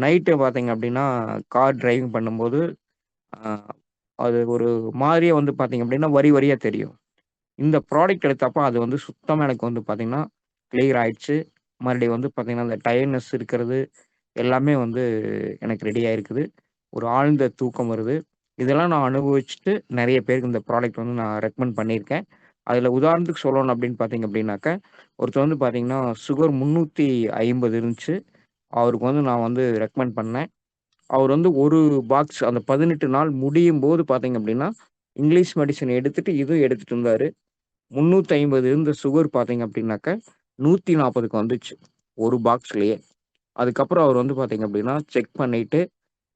[SPEAKER 4] நைட்டு பார்த்தீங்க அப்படின்னா, கார் டிரைவிங் பண்ணும்போது, அ அது ஒரு மாரியா வந்து பார்த்தீங்க அப்படின்னா, வரி வரியா தெரியும். இந்த ப்ராடக்ட் எடுத்தப்போ அது வந்து சுத்தமா எனக்கு வந்து பார்த்தீங்கன்னா, கிளியர் ஆயிடுச்சு. மறுபடியும் வந்து பார்த்தீங்கன்னா, அந்த டயர்ட்னஸ் இருக்கிறது எல்லாமே வந்து எனக்கு ரெடி ஆயிருக்குது. ஒரு ஆழ்ந்த தூக்கம் வருது. இதெல்லாம் நான் அனுபவிச்சுட்டு நெறைய பேருக்கு இந்த ப்ராடக்ட் வந்து நான் ரெக்கமெண்ட் பண்ணியிருக்கேன். அதில உதாரணத்துக்கு சொல்லணும் அப்படின்னு பார்த்தீங்க அப்படின்னாக்க, ஒருத்தர் வந்து பார்த்தீங்கன்னா, சுகர் 350 இருந்துச்சு. அவருக்கு வந்து நான் வந்து ரெக்கமெண்ட் பண்ணேன். அவர் வந்து ஒரு பாக்ஸ் அந்த 18 நாள் முடியும்போது பார்த்தீங்க அப்படின்னா, இங்கிலீஷ் மெடிசின் எடுத்துட்டு, இதுவும் எடுத்துட்டு இருந்தாரு. 350 இருந்த சுகர் பார்த்தீங்க அப்படின்னாக்க, 140க்கு வந்துச்சு. ஒரு பாக்ஸ்லயே. அதுக்கப்புறம் அவர் வந்து பார்த்தீங்க அப்படின்னா, செக் பண்ணிட்டு,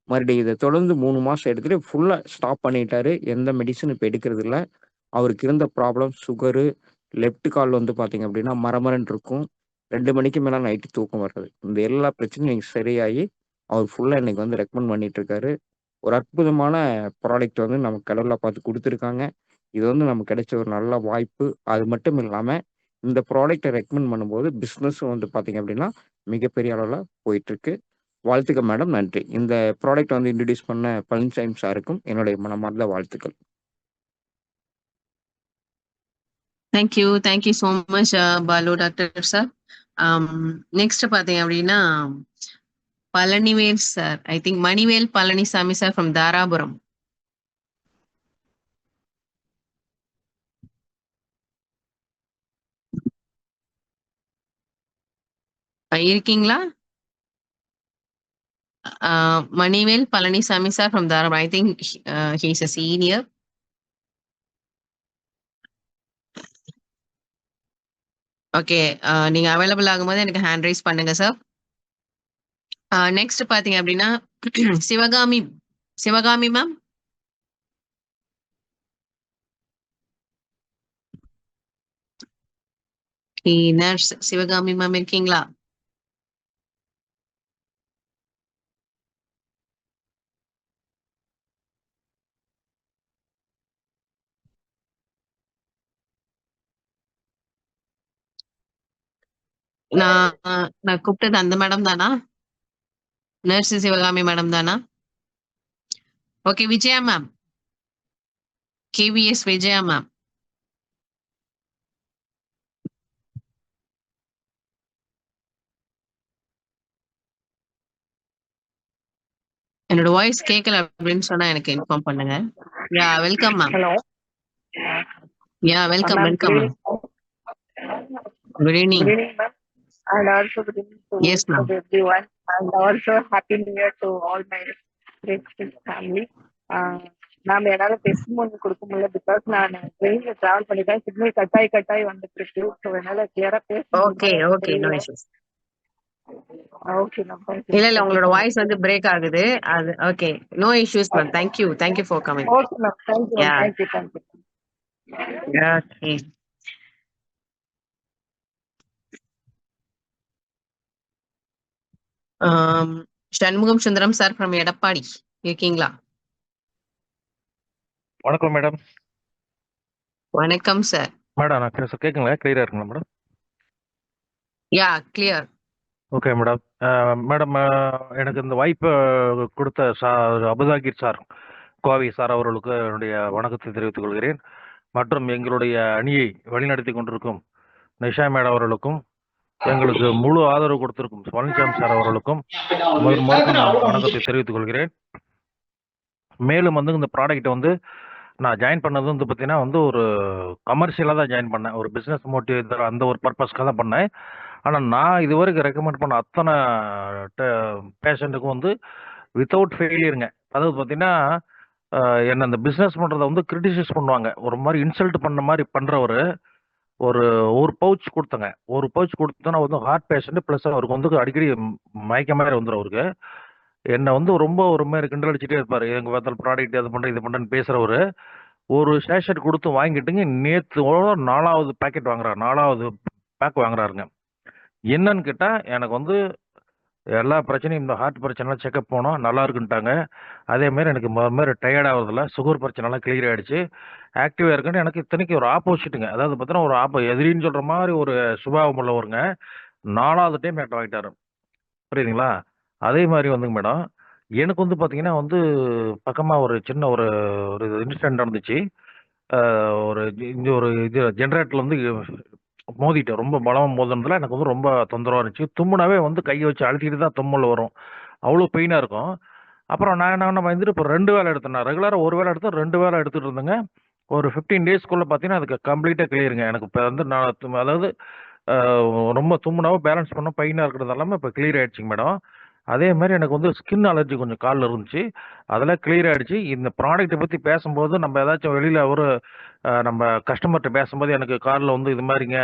[SPEAKER 4] மறுபடியும் இத தொடர்ந்து 3 மாசம் எடுத்துட்டு ஃபுல்லா ஸ்டாப் பண்ணிட்டாரு. எந்த மெடிசின் இப்ப எடுக்கிறதில்ல. அவருக்கு இருந்த ப்ராப்ளம் சுகரு, லெஃப்ட் கால் வந்து பார்த்தீங்க அப்படின்னா, மரமரன்னு இருக்கும். 2 மணிக்கு மேல நைட்டு தூக்கம் வராது. இந்த எல்லா பிரச்சனையும் இன்னைக்கு சரியாயி, அவர் ஃபுல்லா இன்னைக்கு வந்து ரெக்கமெண்ட் பண்ணிட்டு இருக்காரு. ஒரு அற்புதமான ப்ராடக்ட் வந்து நமக்கு கடவுளா பார்த்து குடுத்துருக்காங்க. இது வந்து நமக்கு கிடைச்ச ஒரு நல்ல வாய்ப்பு. அது மட்டும் இல்லாம, இந்த ப்ராடக்ட்ட ரெக்கமெண்ட் பண்ணும்போது பிசினஸும் வந்து பார்த்தீங்க அப்படின்னா, மிகப்பெரிய அளவுல போயிட்டுருக்கு. வாழ்த்துக்கள் மேடம். நன்றி. இந்த ப்ராடக்ட் வந்து இன்ட்ரோடியூஸ் பண்ண பழனிசாமி சாருக்கும் என்னுடைய மனமார்ந்த வாழ்த்துக்கள்.
[SPEAKER 1] Thank you so much Balu doctor sir. Next பார்த்தீங்க அப்படின்னா, Palanivel sir. I think Manivel Palanisamy sir from Dharapuram. இருக்கீங்களா? Manivel Palanisamy sir from Dharapuram. I think he is a senior. Okay. நீங்க அவைலபிள் ஆகும்போது எனக்கு ஹேண்ட் ரைஸ் பண்ணுங்க சார். நெக்ஸ்ட் பார்த்தீங்க அப்படின்னா, Sivakami Sivakami ma'am. Nurse Sivakami ma'am இருக்கீங்களா? நான் கூப்பிட்டது அந்த மேடம் தானா? நர்ஸ் சிவகாமி மேடம் தானா? Okay. Vijaya ma'am. KVS Vijaya ma'am. என்னோட வாய்ஸ் கேட்கல அப்படின்னு சொன்னா எனக்கு இன்ஃபார்ம் பண்ணுங்க. யா welcome ma'am.
[SPEAKER 5] Hello.
[SPEAKER 1] Yeah welcome
[SPEAKER 5] Ma'am, good
[SPEAKER 1] welcome ma'am.
[SPEAKER 5] evening.
[SPEAKER 1] Good
[SPEAKER 5] Good
[SPEAKER 1] evening.
[SPEAKER 5] evening, ma'am. And also good evening to
[SPEAKER 1] yes ma'am.
[SPEAKER 5] everyone. And also happy new year to all my great family. Ma'am என்னால testimony கொடுக்க முடியல because நான் ட்ரெயின்ல travel பண்ணிட்டேன். Signal கட்டாய் வந்துட்டு இருக்கு. So என்னால கிளியரா பேச
[SPEAKER 1] ஓகே
[SPEAKER 5] முடியுமா
[SPEAKER 1] ஓகே. நோ
[SPEAKER 5] தெரியல.
[SPEAKER 1] இஷ்யூஸ்.
[SPEAKER 5] ஓகே மேம்,
[SPEAKER 1] இல்ல இல்ல
[SPEAKER 5] தேங்க்யூ
[SPEAKER 1] உங்களோட
[SPEAKER 5] ஸோ
[SPEAKER 1] வாய்ஸ்
[SPEAKER 5] மச்.
[SPEAKER 1] வந்து பிரேக் ஆகுது. அது okay. No issues ma'am. Thank you for coming.
[SPEAKER 5] Okay ma'am, thank you ma'am,
[SPEAKER 1] yeah
[SPEAKER 5] thank you.
[SPEAKER 1] Okay. Shanmugam Sundaram sir from Edappadi இருக்கீங்களா?
[SPEAKER 6] வணக்கம் மேடம்.
[SPEAKER 1] வணக்கம் சார்.
[SPEAKER 6] மேடம் நான் கேட்குங்களா? கிளியரா இருக்குங்களா மேடம்?
[SPEAKER 1] யா கிளியர்.
[SPEAKER 6] Okay madam. மேடம் எனக்கு இந்த வாய்ப்பை கொடுத்த அபுதாகிர் சார், கோவை சார் அவர்களுக்கு என்னுடைய வணக்கத்தை தெரிவித்துக் கொள்கிறேன். மற்றும் எங்களுடைய அணியை வழிநடத்தி கொண்டிருக்கும் நிஷா மேடம் அவர்களுக்கும், எங்களுக்கு முழு ஆதரவு கொடுத்திருக்கும் பழனிசாமி சார் அவர்களுக்கும் முதற்கும் நான் வணக்கத்தை தெரிவித்துக் கொள்கிறேன். மேலும் வந்து இந்த ப்ராடக்ட் வந்து நான் ஜாயின் பண்ணது வந்து பார்த்தீங்கன்னா வந்து ஒரு கமர்ஷியலாக தான் ஜாயின் பண்ணேன். ஒரு பிஸ்னஸ் மோட்டிவ் அந்த ஒரு பர்பஸ்க்காக தான் பண்ணேன். ஆனால் நான் இதுவரைக்கும் ரெக்கமெண்ட் பண்ண அத்தனை பேஷண்ட்டுக்கும் வந்து வித்தவுட் ஃபெயிலியருங்க. அதாவது பார்த்தீங்கன்னா என்ன அந்த பிஸ்னஸ் பண்ணுறத வந்து கிரிட்டிசைஸ் பண்ணுவாங்க. ஒரு மாதிரி இன்சல்ட் பண்ண மாதிரி பண்ணுறவர் ஒரு ஒரு பவுச் கொடுத்தங்க. ஒரு பவுச் கொடுத்தோன்னா வந்து ஹார்ட் பேஷண்ட் ப்ளஸ் அவருக்கு வந்து அடிக்கடி மயக்க மாதிரி வந்துடும் அவருக்கு. என்னை வந்து ரொம்ப ஒரு மாதிரி கிண்டல் அடிச்சுட்டே இருப்பார். எங்கள் பார்த்தாலும் ப்ராடக்ட் அது பண்ணுறேன் இது பண்ணுறேன்னு பேசுகிறவர் ஒரு சேஷட் கொடுத்து வாங்கிட்டுங்க நேற்று 4வது பேக்கெட் வாங்குறாரு. 4வது பேக் வாங்குறாருங்க. என்னன்னு கேட்டால் எனக்கு வந்து எல்லா பிரச்சனையும் இந்த ஹார்ட் பிரச்சனைலாம் செக்அப் போனோம் நல்லா இருக்குன்ட்டாங்க. அதேமாரி எனக்கு மாதிரி டயர்ட் ஆகுறதில்ல. சுகர் பிரச்சனைலாம் கிளியர் ஆகிடுச்சு. ஆக்டிவாக இருக்குன்னு எனக்கு இத்தனைக்கு ஒரு ஆப்போசிட்டுங்க. அதாவது பார்த்தீங்கன்னா ஒரு எதிரின்னு சொல்கிற மாதிரி ஒரு சுபாவம் உள்ளவருங்க 4வது டைம் என்கிட்ட வாங்கிட்டாரு. புரியுதுங்களா? அதே மாதிரி வந்துங்க மேடம், எனக்கு வந்து பார்த்தீங்கன்னா வந்து பக்கமாக ஒரு சின்ன ஒரு ஒரு இன்சிடென்ட் நடந்துச்சு. ஒரு இங்க ஒரு இது ஜெனரேட்டர்ல வந்து மோதிட்டேன். ரொம்ப பலமா மோதுனதுல எனக்கு வந்து ரொம்ப தொந்தரவா இருந்துச்சு. தும்முனாவே வந்து கைய வச்சு அழுத்திட்டு தான் தும்மல் வரும். அவ்வளோ பெயினா இருக்கும். அப்புறம் நான் என்ன பயந்துட்டு இப்போ 2 வேள எடுத்தேன். நான் ரெகுலரா 1 வேள எடுத்தேன். 2 வேள எடுத்துட்டு இருந்தேங்க. ஒரு 15 டேஸ்க்குள்ள பார்த்தீங்கன்னா, அதுக்கு கம்ப்ளீட்டா கிளியருங்க. எனக்கு இப்ப வந்து நான் அதாவது அ ரொம்ப தும்முனாவும் பேலன்ஸ் பண்ண பெயினா இருக்கிறது எல்லாமே இப்ப கிளியர் ஆயிடுச்சுங்க மேடம். அதே மாரி எனக்கு வந்து ஸ்கின் அலர்ஜி கொஞ்சம் கால்ல இருந்துச்சு. அதெல்லாம் கிளியர் ஆயிடுச்சு. இந்த ப்ராடக்ட்ட பத்தி பேசும்போது நம்ம ஏதாச்சும் வெளியில ஒரு நம்ம கஸ்டமர்ட்ட பேசும்போது எனக்கு கால்ல வந்து இது மாரிங்க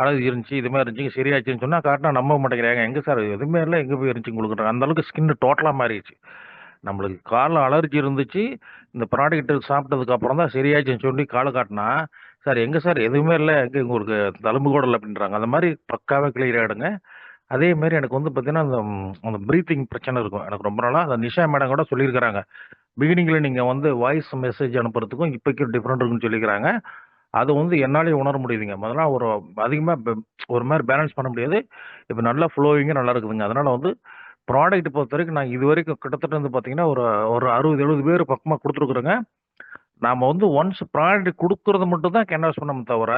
[SPEAKER 6] அலர்ஜி இருந்துச்சு, இது மாரி இருந்துச்சுங்க, சரியாச்சுன்னு சொன்னா காட்டுனா நம்ப மாட்டேங்கிறாங்க. எங்க சார் எதுவுமே இல்ல, எங்க போய் இருந்துச்சு உங்களுக்குன்ற அந்த அளவுக்கு ஸ்கின் டோட்டலா மாறிடுச்சு. நம்மளுக்கு கால்ல அலர்ஜி இருந்துச்சு. இந்த ப்ராடக்ட் சாப்பிட்டதுக்கு அப்புறம் தான் சரியாச்சுன்னு சொல்லி கால காட்டுனா, சார் எங்க சார் எதுவுமே இல்ல, எங்க உங்களுக்கு தழும்பு கூட இல்ல அப்படின்றாங்க. அந்த மாரி பக்காவா கிளியர் ஆயிடுங்க. அதே மாரி எனக்கு வந்து பார்த்தீங்கன்னா, அந்த பிரீத்திங் பிரச்சனை இருக்கும். எனக்கு ரொம்ப நாளா அந்த நிஷா மேடம் கூட சொல்லியிருக்கிறாங்க. பிகினிங்ல நீங்க வந்து வாய்ஸ் மெசேஜ் அனுப்புறதுக்கும் இப்பக்கும் டிஃபரெண்ட் இருக்குன்னு சொல்லிக்கிறாங்க. அது வந்து என்னாலயே உணர முடியுதுங்க. முதல்ல ஒரு அதிகமா ஒரு மாரி பேலன்ஸ் பண்ண முடியாது. இப்ப நல்லா ஃப்ளோயிங்கா நல்லா இருக்குதுங்க. அதனால வந்து ப்ராடக்ட் பொறுத்தவரைக்கும் நான் இதுவரைக்கும் கிட்டத்தட்ட வந்து பார்த்தீங்கன்னா, ஒரு ஒரு 60, 70 பேர் பக்கமா குடுத்துருக்குறேங்க. நாம வந்து ஒன்ஸ் ப்ராடக்ட் குடுக்குறது மட்டும் தான் கேன்வாஸ் பண்ணோமே தவிர,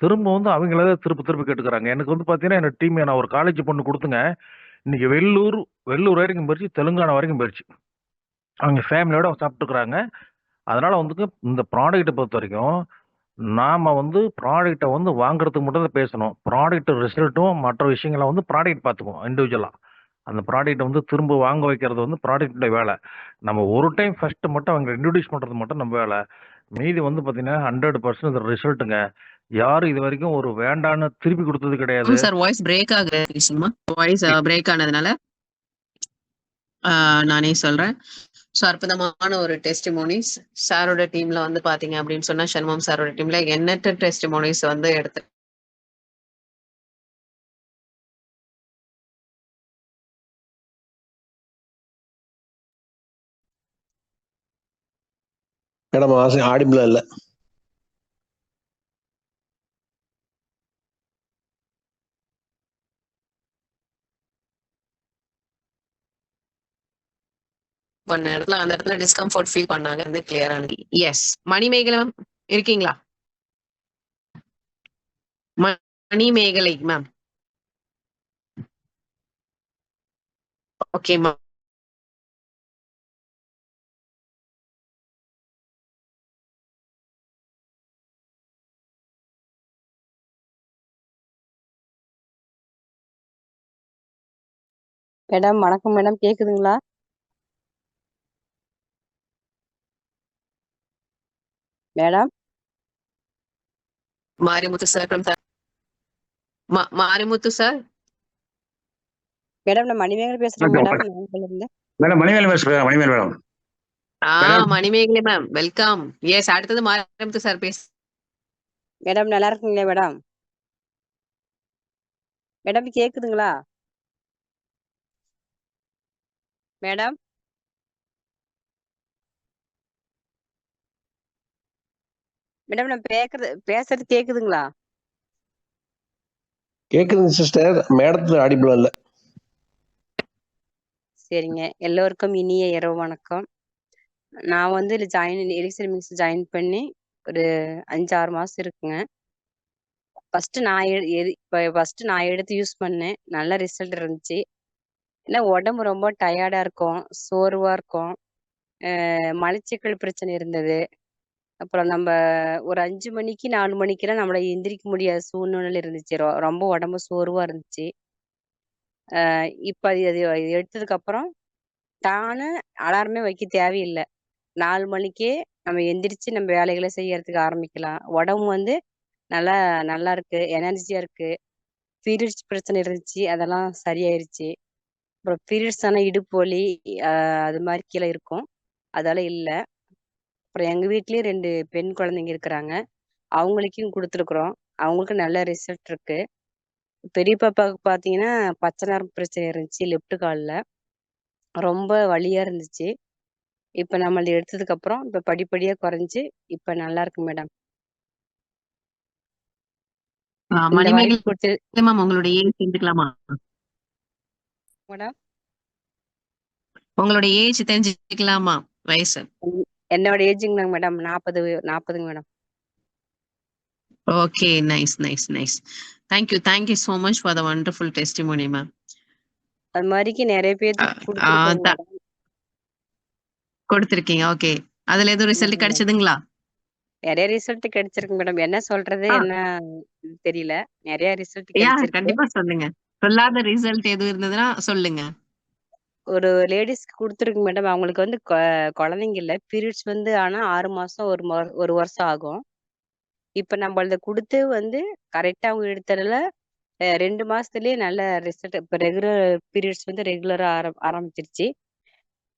[SPEAKER 6] திரும்ப வந்து அவங்களே தான் திருப்பி திருப்பி கேட்டுக்கிறாங்க. எனக்கு வந்து பார்த்தீங்கன்னா, என்னோட டீம் நான் ஒரு காலேஜ் பொண்ணு குடுத்தேங்க. இன்னைக்கு வெள்ளூர் வரைக்கும் போயிருச்சு. தெலுங்கானா வரைக்கும் போயிருச்சு. அவங்க ஃபேமிலியோட சாப்பிட்டுருக்காங்க. அதனால வந்துங்க இந்த ப்ராடக்ட்ட பொறுத்தவரைக்கும், நாம வந்து ப்ராடக்ட்ட வந்து வாங்குறதுக்கு மட்டும் தான் பேசணும். ப்ராடக்ட் ரிசல்ட்டும் மற்ற விஷயங்கள வந்து ப்ராடக்ட் பார்த்துக்கும் இண்டிவிஜுவலா. அந்த ப்ராடக்ட்ட வந்து திரும்ப வாங்க வைக்கிறது வந்து ப்ராடக்ட்டோட வேல. நம்ம ஒரு டைம் ஃபர்ஸ்ட் மட்டும் அவங்கள இன்ட்ரோடியூஸ் பண்றது மட்டும் நம்ம வேல. மீதி வந்து பார்த்தீங்கன்னா, 100% ரிசல்ட்டுங்க. யாரும் இதுவரைக்கும் ஒரு வேண்டான்னு திருப்பி குடுத்தது கிடையாது.
[SPEAKER 1] சார் வாய்ஸ் பிரேக் ஆகுது பேசுமா? வாய்ஸ் பிரேக் ஆனதுனால நானே சொல்றேன். ஸோ அற்புதமான ஒரு டெஸ்டிமோனிஸ் சாரோட டீம்ல வந்து பாத்தீங்க அப்படின்னு சொன்னா சண்முகம் சாரோட டீம்ல எண்ணற்ற டெஸ்டிமோனிஸ் வந்து எடுத்து
[SPEAKER 2] மேடம் ஆடிபிளா இல்ல.
[SPEAKER 1] பண்ண இடத்துல அந்த இடத்துல டிஸ்கம்ஃபர்ட் ஃபீல் பண்ணாங்க வந்து கிளியர் ஆனது. எஸ் மணிமேகலை மேம் இருக்கீங்களா? Manimegalai ma'am. Okay ma'am.
[SPEAKER 7] Madam வணக்கம் மேடம், கேக்குதுங்களா? Madam
[SPEAKER 1] Marimuthu sir Marimuthu sir.
[SPEAKER 7] Madam நான் மணிமேகலை பேசுறேங்க மேடம், நாகர்கோவில்ல இருந்து.
[SPEAKER 8] மேடம் மணிமேகலை பேசுறேன். Manimegalai madam. Madam
[SPEAKER 1] Manimegalai ma'am welcome. Yes அடுத்தது மாரிமுத்து சார் பேச.
[SPEAKER 7] மேடம் நல்லா இருக்கீங்களா மேடம்? மேடம் கேக்குதுங்களா? மேடம் மேடம் நான் பேசுறது கேக்குதுங்களா?
[SPEAKER 2] கேக்குதுங்க சிஸ்டர். மேடத்துல ஆடிபிளா இல்ல.
[SPEAKER 7] சரிங்க, எல்லோருக்கும் இனிய இரவு வணக்கம். நான் வந்து எலிக்சர் மிக்ஸ் ஜாயின் பண்ணி ஒரு 5-6 மாசம் இருக்குங்க. ஃபர்ஸ்ட் நான் எடுத்து யூஸ் பண்ணேன். நல்ல ரிசல்ட் இருந்துச்சு. ஏன்னா உடம்பு ரொம்ப டயர்டா இருக்கும், சோர்வா இருக்கும், மலச்சிக்கல் பிரச்சனை இருந்தது. அப்புறம் நம்ம ஒரு 5 மணிக்கு 4 மணிக்கெல்லாம் நம்மள எந்திரிக்க முடியாத சூழ்நிலையில இருந்துச்சு. ரொம்ப உடம்பு சோர்வா இருந்துச்சு. இப்ப அது எடுத்ததுக்கு அப்புறம் தானே அலாரமே வைக்க தேவையில்லை. 4 மணிக்கே நம்ம எந்திரிச்சு நம்ம வேலைகளை செய்யறதுக்கு ஆரம்பிக்கலாம். உடம்பு வந்து நல்லா நல்லா இருக்கு, எனர்ஜியா இருக்கு. பீரியட்ஸ் பிரச்சனை இருந்துச்சு, அதெல்லாம் சரியாயிருச்சு. அப்புறம் பீரியட்ஸ் ஆனா இடுப்பு வலி அது மாதிரி கீழே இருக்கும், அதெல்லாம் இல்லை. அப்புறம் எங்க வீட்லயே 2 பெண் குழந்தைங்க இருக்கிறாங்க. அவங்களுக்கும் குடுத்துருக்குறோம். அவங்களுக்கும் நல்ல ரிசல்ட் இருக்கு. பெரிய பாப்பாவுக்கு பார்த்தீங்கன்னா, பச்சை நரம்பு பிரச்சனை இருந்துச்சு லெஃப்ட் கால்ல. ரொம்ப வலியா இருந்துச்சு. இப்ப நம்மளது எடுத்ததுக்கு அப்புறம் இப்ப படிப்படியா குறைஞ்சு இப்ப நல்லா இருக்கு மேடம். இந்த வாய்ப்பு
[SPEAKER 1] மணிமேகலை
[SPEAKER 7] கொடுத்து
[SPEAKER 1] மேம் உங்களுடைய ஏஜ் தெரிஞ்சுக்கலாமா?
[SPEAKER 7] மேடம்
[SPEAKER 1] உங்களுடைய ஏஜ் தெரிஞ்சுக்கலாமா? வயசு
[SPEAKER 7] என்னோட ஏஜுங்களாங்க மேடம் 40ங்க madam.
[SPEAKER 1] Okay. Nice. Thank you so much for the wonderful testimony ma'am.
[SPEAKER 7] அது மாதிரிக்கு நிறைய பேர்த்துக்கு கொடுத்துருக்கேங்க மேடம்.
[SPEAKER 1] கொடுத்திருக்கீங்க. ஓகே. அதுல எதுவும் ரிசல்ட் கிடைச்சதுங்களா?
[SPEAKER 7] நிறைய ரிசல்ட் கிடைச்சிருக்கு மேடம். என்ன சொல்றது என்ன தெரியல. நிறைய ரிசல்ட்
[SPEAKER 1] யா
[SPEAKER 7] கிடைச்சிருக்கு.
[SPEAKER 1] கண்டிப்பா சொல்லுங்க. சொல்லாத ரிசல்ட் எதுவும் இருந்ததுன்னா சொல்லுங்க.
[SPEAKER 7] ஒரு லேடிஸ்க்கு கொடுத்துருக்கு மேடம். அவங்களுக்கு வந்து குழந்தைங்க இல்ல. பீரியட்ஸ் வந்து ஆனா 6 மாசம் 1 வருஷம் ஆகும். இப்ப நம்மளத கொடுத்து வந்து கரெக்டா அவங்க எடுத்ததுல 2 மாசத்துலயே நல்ல ரிசல்ட். இப்ப ரெகுலர் பீரியட்ஸ் வந்து ரெகுலரா ஆரம்பிச்சிருச்சு.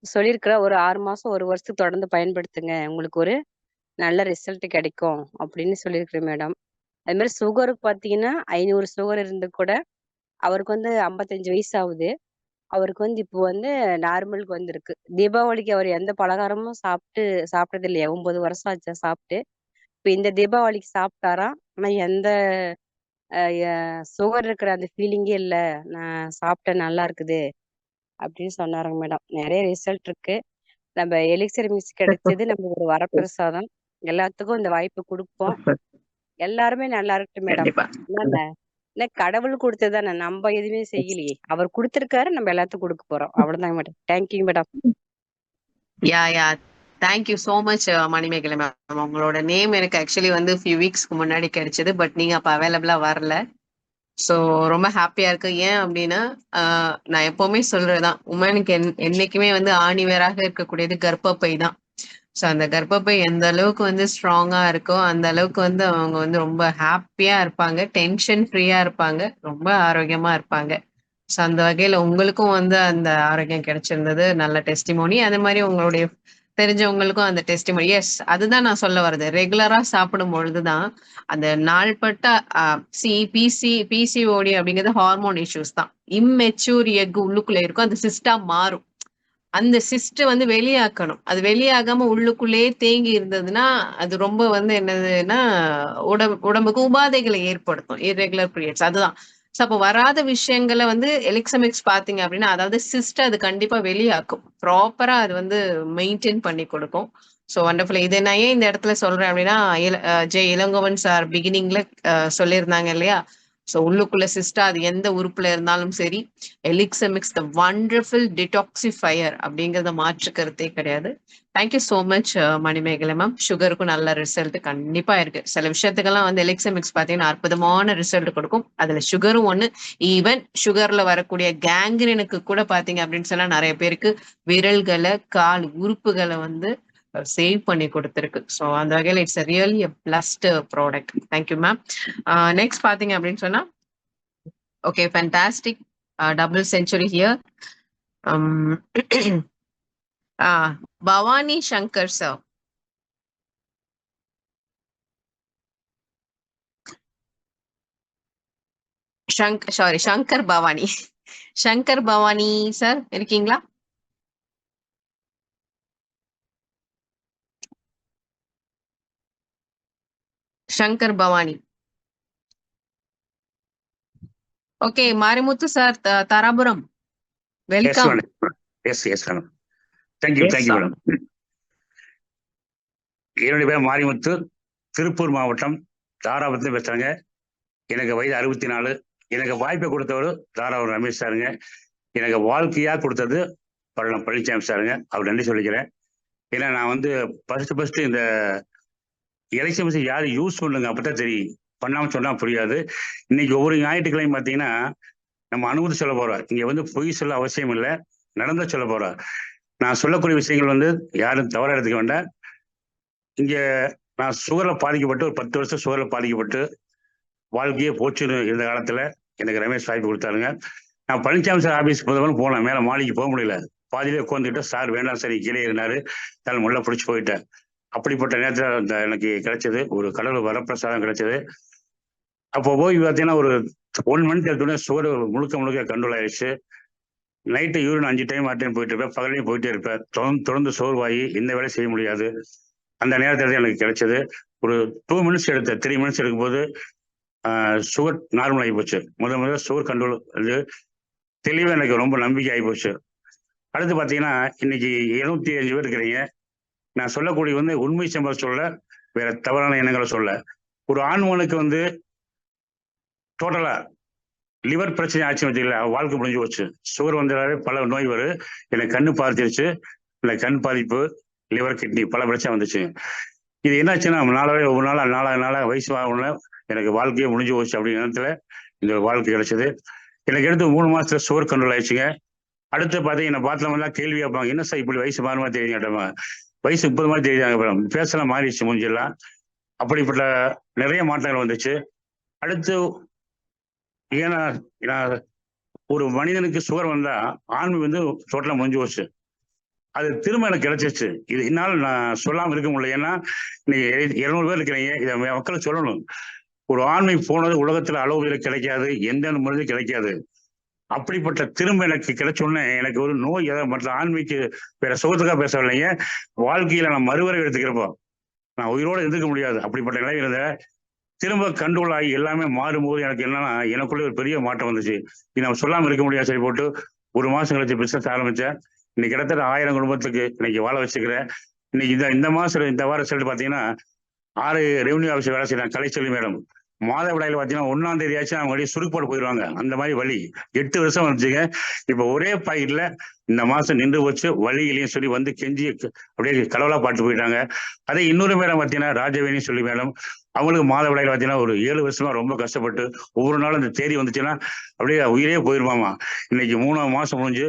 [SPEAKER 7] சொல்லியிருக்கிற ஒரு 6 மாசம் 1 வருஷத்துக்கு தொடர்ந்து பயன்படுத்துங்க. உங்களுக்கு ஒரு நல்ல ரிசல்ட் கிடைக்கும் அப்படின்னு சொல்லியிருக்கிறேன் மேடம். அது மாதிரி சுகருக்கு பார்த்தீங்கன்னா 500 சுகர் இருந்து கூட அவருக்கு வந்து 55 வயசு ஆகுது. அவருக்கு வந்து இப்போ வந்து நார்மலுக்கு வந்திருக்கு. தீபாவளிக்கு அவர் எந்த பலகாரமும் சாப்பிட்டது இல்லையா? 9 வருஷம் ஆச்சா சாப்பிட்டு. இப்ப இந்த தீபாவளிக்கு சாப்பிட்டாராம். ஆனா எந்த சுகர் இருக்கிற அந்த ஃபீலிங்கே இல்ல. நான் சாப்பிட்டேன் நல்லா இருக்குது அப்படின்னு சொன்னாருங்க மேடம். நிறைய ரிசல்ட் இருக்கு. நம்ம எலிக்சர் மிஸ் கிடைச்சது நம்ம ஒரு வரப்பிரசாதம். எல்லாத்துக்கும் இந்த வாய்ப்பு கொடுப்போம். எல்லாருமே நல்லா இருக்கட்டும் மேடம்.
[SPEAKER 1] கண்டிப்பா.
[SPEAKER 7] இல்ல கடவுள் கொடுத்ததானே, நம்ம எதுவுமே செய்யலையே. அவர் கொடுத்திருக்காரு, நம்ம எல்லாத்துக்கும் கொடுக்க போறோம். அவ்வளவுதாங்க madam. Thank you madam.
[SPEAKER 1] Yeah thank you so much Manimegalai ma'am. உங்களோட நேம் எனக்கு ஆக்சுவலி வந்து ஃபியூ வீக்ஸ்க்கு முன்னாடி கிடைச்சது. பட் நீங்க அப்ப அவைலபிளா வரல. ஸோ ரொம்ப ஹாப்பியா இருக்கு. ஏன் அப்படின்னா நான் எப்பவுமே சொல்றதுதான், உமனுக்கு என்னைக்குமே வந்து ஆணிவேராக இருக்கக்கூடியது கர்ப்பப்பை தான். ஸோ அந்த கர்ப்பப்பை எந்த அளவுக்கு வந்து ஸ்ட்ராங்கா இருக்கோ அந்த அளவுக்கு வந்து அவங்க வந்து ரொம்ப ஹாப்பியா இருப்பாங்க, டென்ஷன் ஃப்ரீயா இருப்பாங்க, ரொம்ப ஆரோக்கியமா இருப்பாங்க. ஸோ அந்த வகையில உங்களுக்கும் வந்து அந்த ஆரோக்கியம் கிடைச்சிருந்தது. நல்ல டெஸ்டிமோனி. அதே மாதிரி உங்களுடைய தெரிஞ்சவங்களுக்கும் அந்த டெஸ்டிமோனி. எஸ், அதுதான் நான் சொல்ல வர்றது. ரெகுலரா சாப்பிடும் பொழுதுதான் அந்த நாள்பட்ட பிசிஓடி அப்படிங்கிறது ஹார்மோன் இஷ்யூஸ் தான். இம்மெச்சூர் எக் உள்ளுக்குள்ள இருக்கும், அது சிஸ்டா மாறும். அந்த சிஸ்ட் வந்து வெளியாக்கணும். அது வெளியாகாம உள்ளுக்குள்ளேயே தேங்கி இருந்ததுன்னா அது ரொம்ப வந்து என்னதுன்னா உடம்புக்கு உபாதைகளை ஏற்படுத்தும். இர்ரெகுலர் பீரியட்ஸ் அதுதான். ஸோ அப்போ வராத விஷயங்களை வந்து எலிக்சமிக்ஸ் பார்த்தீங்க அப்படின்னா, அதாவது சிஸ்ட் அது கண்டிப்பா வெளியாக்கும். ப்ராப்பரா அது வந்து மெயின்டைன் பண்ணி கொடுக்கும். So wonderful. இதை நான் ஏன் இந்த இடத்துல சொல்றேன் அப்படின்னா, இளங்கோவன் சார் பிகினிங்ல சொல்லியிருந்தாங்க இல்லையா? ஸோ உள்ளுக்குள்ள சிஸ்டா அது எந்த உறுப்புல இருந்தாலும் சரி, எலிக்சமிக்ஸ் த வண்டர்ஃபுல் டிடாக்சிஃபயர் அப்படிங்கிறத மாற்று கருத்தே கிடையாது. Thank you so much Manimegalai ma'am. சுகருக்கும் நல்ல ரிசல்ட் கண்டிப்பா இருக்கு. சில விஷயத்துக்கெல்லாம் வந்து எலிக்சமிக்ஸ் பார்த்தீங்கன்னா அற்புதமான ரிசல்ட் கொடுக்கும். அதுல சுகரும் ஒண்ணு. ஈவன் சுகர்ல வரக்கூடிய கேங்க்ரீனுக்கு கூட பாத்தீங்க அப்படின்னு சொன்னா நிறைய பேருக்கு விரல்களை, கால் உறுப்புகளை வந்து சேவ் பண்ணி கொடுத்துருக்கு. ஸோ அந்த வகையில் it's really blessed product. Thank you ma'am. Next பாத்தீங்க அப்படின்னு சொன்னா, okay fantastic. Double century here. Bhavani Shankar sir. Shankar Bhavani. Shankar Bhavani sir இருக்கீங்களா? Shankar Bhavani. Okay Marimuthu sir, Dharapuram. Welcome.
[SPEAKER 8] Yes madam. Thank you madam. என்னுடைய பேர் மாரிமுத்து, திருப்பூர் மாவட்டம் தாராபுரத்துல பேசுறாங்க. எனக்கு வயது 64. எனக்கு வாய்ப்பை கொடுத்தவர் தாராபுரம் ரமேஷ் சாருங்க. எனக்கு வாழ்க்கையா கொடுத்தது பழம் பழனிசாமி சாருங்க. அவர் நன்றி சொல்லிக்கிறேன். ஏன்னா நான் வந்து ஃபர்ஸ்ட் இந்த எலெக்ஷன் யாரும் யூஸ் பண்ணுங்க, அப்பதான் தெரியும். பண்ணாம சொன்னா புரியாது. இன்னைக்கு ஒவ்வொரு ஞாயிற்றுக்கிழமையும் பார்த்தீங்கன்னா நம்ம அனுமதி சொல்ல போறோம். இங்க வந்து பொய் சொல்ல அவசியம் இல்லை, நடந்த சொல்ல போறோம். நான் சொல்லக்கூடிய விஷயங்கள் வந்து யாரும் தவறா எடுத்துக்க வேண்டாம். இங்க நான் சுகர்ல பாதிக்கப்பட்டு ஒரு 10 வருஷம் சுகர்ல பாதிக்கப்பட்டு வாழ்க்கையே போச்சுன்னு இருந்த காலத்துல எனக்கு ரமேஷ் வாய்ப்பு கொடுத்தாருங்க. நான் பழனிசாமி சார் ஆபீஸ் முதல்வன் போனேன். மேல மாளிகைக்கு போக முடியல. பாதியிலே உட்காந்துக்கிட்டு சார் வேண்டாம் சரி கீழே இருந்தாரு. தலை முள்ள பிடிச்சி போயிட்டேன். அப்படிப்பட்ட நேரத்தில் எனக்கு கிடைச்சது ஒரு கடவுள் வரப்பிரசாதம் கிடைச்சது. அப்போ போய் பார்த்தீங்கன்னா ஒரு 1 மந்த் எடுத்தோடனே சுகர் முழுக்க கண்ட்ரோல் ஆயிடுச்சு. நைட்டு யூரின் 5 டைம் 6 டைம் போயிட்டு இருப்பேன். பகலையும் போயிட்டே இருப்பேன். தொடர்ந்து சோர்வாகி எந்த வேலையும் செய்ய முடியாது. அந்த நேரத்தில் எனக்கு கிடைச்சது. ஒரு 2 மினிட்ஸ் எடுத்த 3 மினிட்ஸ் எடுக்கும்போது சுகர் நார்மல் ஆகி போச்சு. முதல்ல சுகர் கண்ட்ரோல் அது தெளிவாக எனக்கு ரொம்ப நம்பிக்கை ஆகி போச்சு. அடுத்து பார்த்தீங்கன்னா இன்னைக்கு 75 பேர் இருக்கிறீங்க. நான் சொல்லக்கூடிய வந்து உண்மை சம்பவம் சொல்ல, வேற தவறான எண்ணங்களை சொல்ல. ஒரு ஆண்மனுக்கு வந்து டோட்டலா லிவர் பிரச்சனை ஆச்சு வச்சுக்கல, வாழ்க்கை முடிஞ்சு போச்சு. சுகர் வந்தாலே பல நோய் வரும். எனக்கு கண்ணு பாதிச்சிருச்சு, இல்லை கண் பாதிப்பு, லிவர் கிட்னி பல பிரச்சனை வந்துச்சு. இது என்னாச்சுன்னா நாளாவே ஒவ்வொரு நாளாக வயசு ஆகணும்ல எனக்கு வாழ்க்கையே முடிஞ்சு போச்சு அப்படிங்கிற நேரத்துல இந்த வாழ்க்கை கிடைச்சது. எனக்கு எடுத்து 3 மாசத்துல சுகர் கண்ட்ரோல் ஆயிடுச்சுங்க. அடுத்து பார்த்தீங்கன்னா பார்த்தவங்கலாம் கேள்வி கேட்பாங்க, என்ன சார் இப்படி வயசு மாறுமா தெரியுங்க கேட்டவங்க, வயசு 30 மாதிரி தெரியுதாங்க, பேசலாம் மாறிடுச்சு மூஞ்சிலாம். அப்படிப்பட்ட நிறைய மாற்றங்கள் வந்துச்சு. அடுத்து ஏன்னா ஒரு மனிதனுக்கு சுகர் வந்தா ஆண்மை வந்து டோட்டலா முடிஞ்சு போச்சு. அது திரும்ப எனக்கு கிடைச்சிச்சு. இது என்னால் நான் சொல்லாம இருக்க முடியல. ஏன்னா இன்னைக்கு 200 பேர் இருக்கிறீங்க, இதை மக்களுக்கு சொல்லணும். ஒரு ஆண்மை போனது உலகத்துல அளவுல கிடைக்காது, எந்த மருந்தும் கிடைக்காது. அப்படிப்பட்ட திரும்ப எனக்கு கிடைச்சோன்னே எனக்கு ஒரு நோய் ஏதாவது மற்ற ஆண்மைக்கு வேற சுகத்துக்காக பேசவில்லைங்க, வாழ்க்கையில நான் மறுவரை எடுத்துக்கிறப்போ நான் உயிரோடு இருந்துக்க முடியாது. அப்படிப்பட்ட நிலையில இருந்த திரும்ப கண்ட்ரோல் ஆகி எல்லாமே மாறும்போது எனக்கு என்னன்னா எனக்குள்ள ஒரு பெரிய மாற்றம் வந்துச்சு. இது நம்ம சொல்லாம இருக்க முடியாது. சரி போட்டு 1 மாசம் கழிச்சு பிசினஸ் ஆரம்பிச்சேன். இன்னைக்கு கிட்டத்தட்ட 1000 குடும்பத்துக்கு இன்னைக்கு வாழ வச்சுக்கிறேன். இன்னைக்கு இந்த மாசம் இந்த வாரம் ரிசல்ட் பாத்தீங்கன்னா 6 ரெவன்யூ ஆஃபீஸர் வேலை செய்யறாங்க. கலைச்செல்வி மேடம் மாதவிடாயில பாத்தீங்கன்னா 1ஆம் தேதி ஆச்சு அவங்க வழி சுருக்கோடு போயிடுவாங்க. அந்த மாதிரி வழி 8 வருஷம் வந்துச்சுங்க. இப்ப ஒரே பாக்கெட்ல இந்த மாசம் நின்று போச்சு, வழியிலையும் சொல்லி வந்து கெஞ்சி அப்படியே கடவுளா பாட்டு போயிட்டாங்க. அதே இன்னொரு மேடம் பாத்தீங்கன்னா ராஜவேணி சொல்லி மேடம், அவங்களுக்கு மாதவிடாயில பாத்தீங்கன்னா ஒரு 7 வருஷமா ரொம்ப கஷ்டப்பட்டு ஒவ்வொரு நாளும் இந்த தேதி வந்துச்சுன்னா அப்படியே உயிரே போயிருமாமா. இன்னைக்கு 3ஆம் மாசம் முடிஞ்சு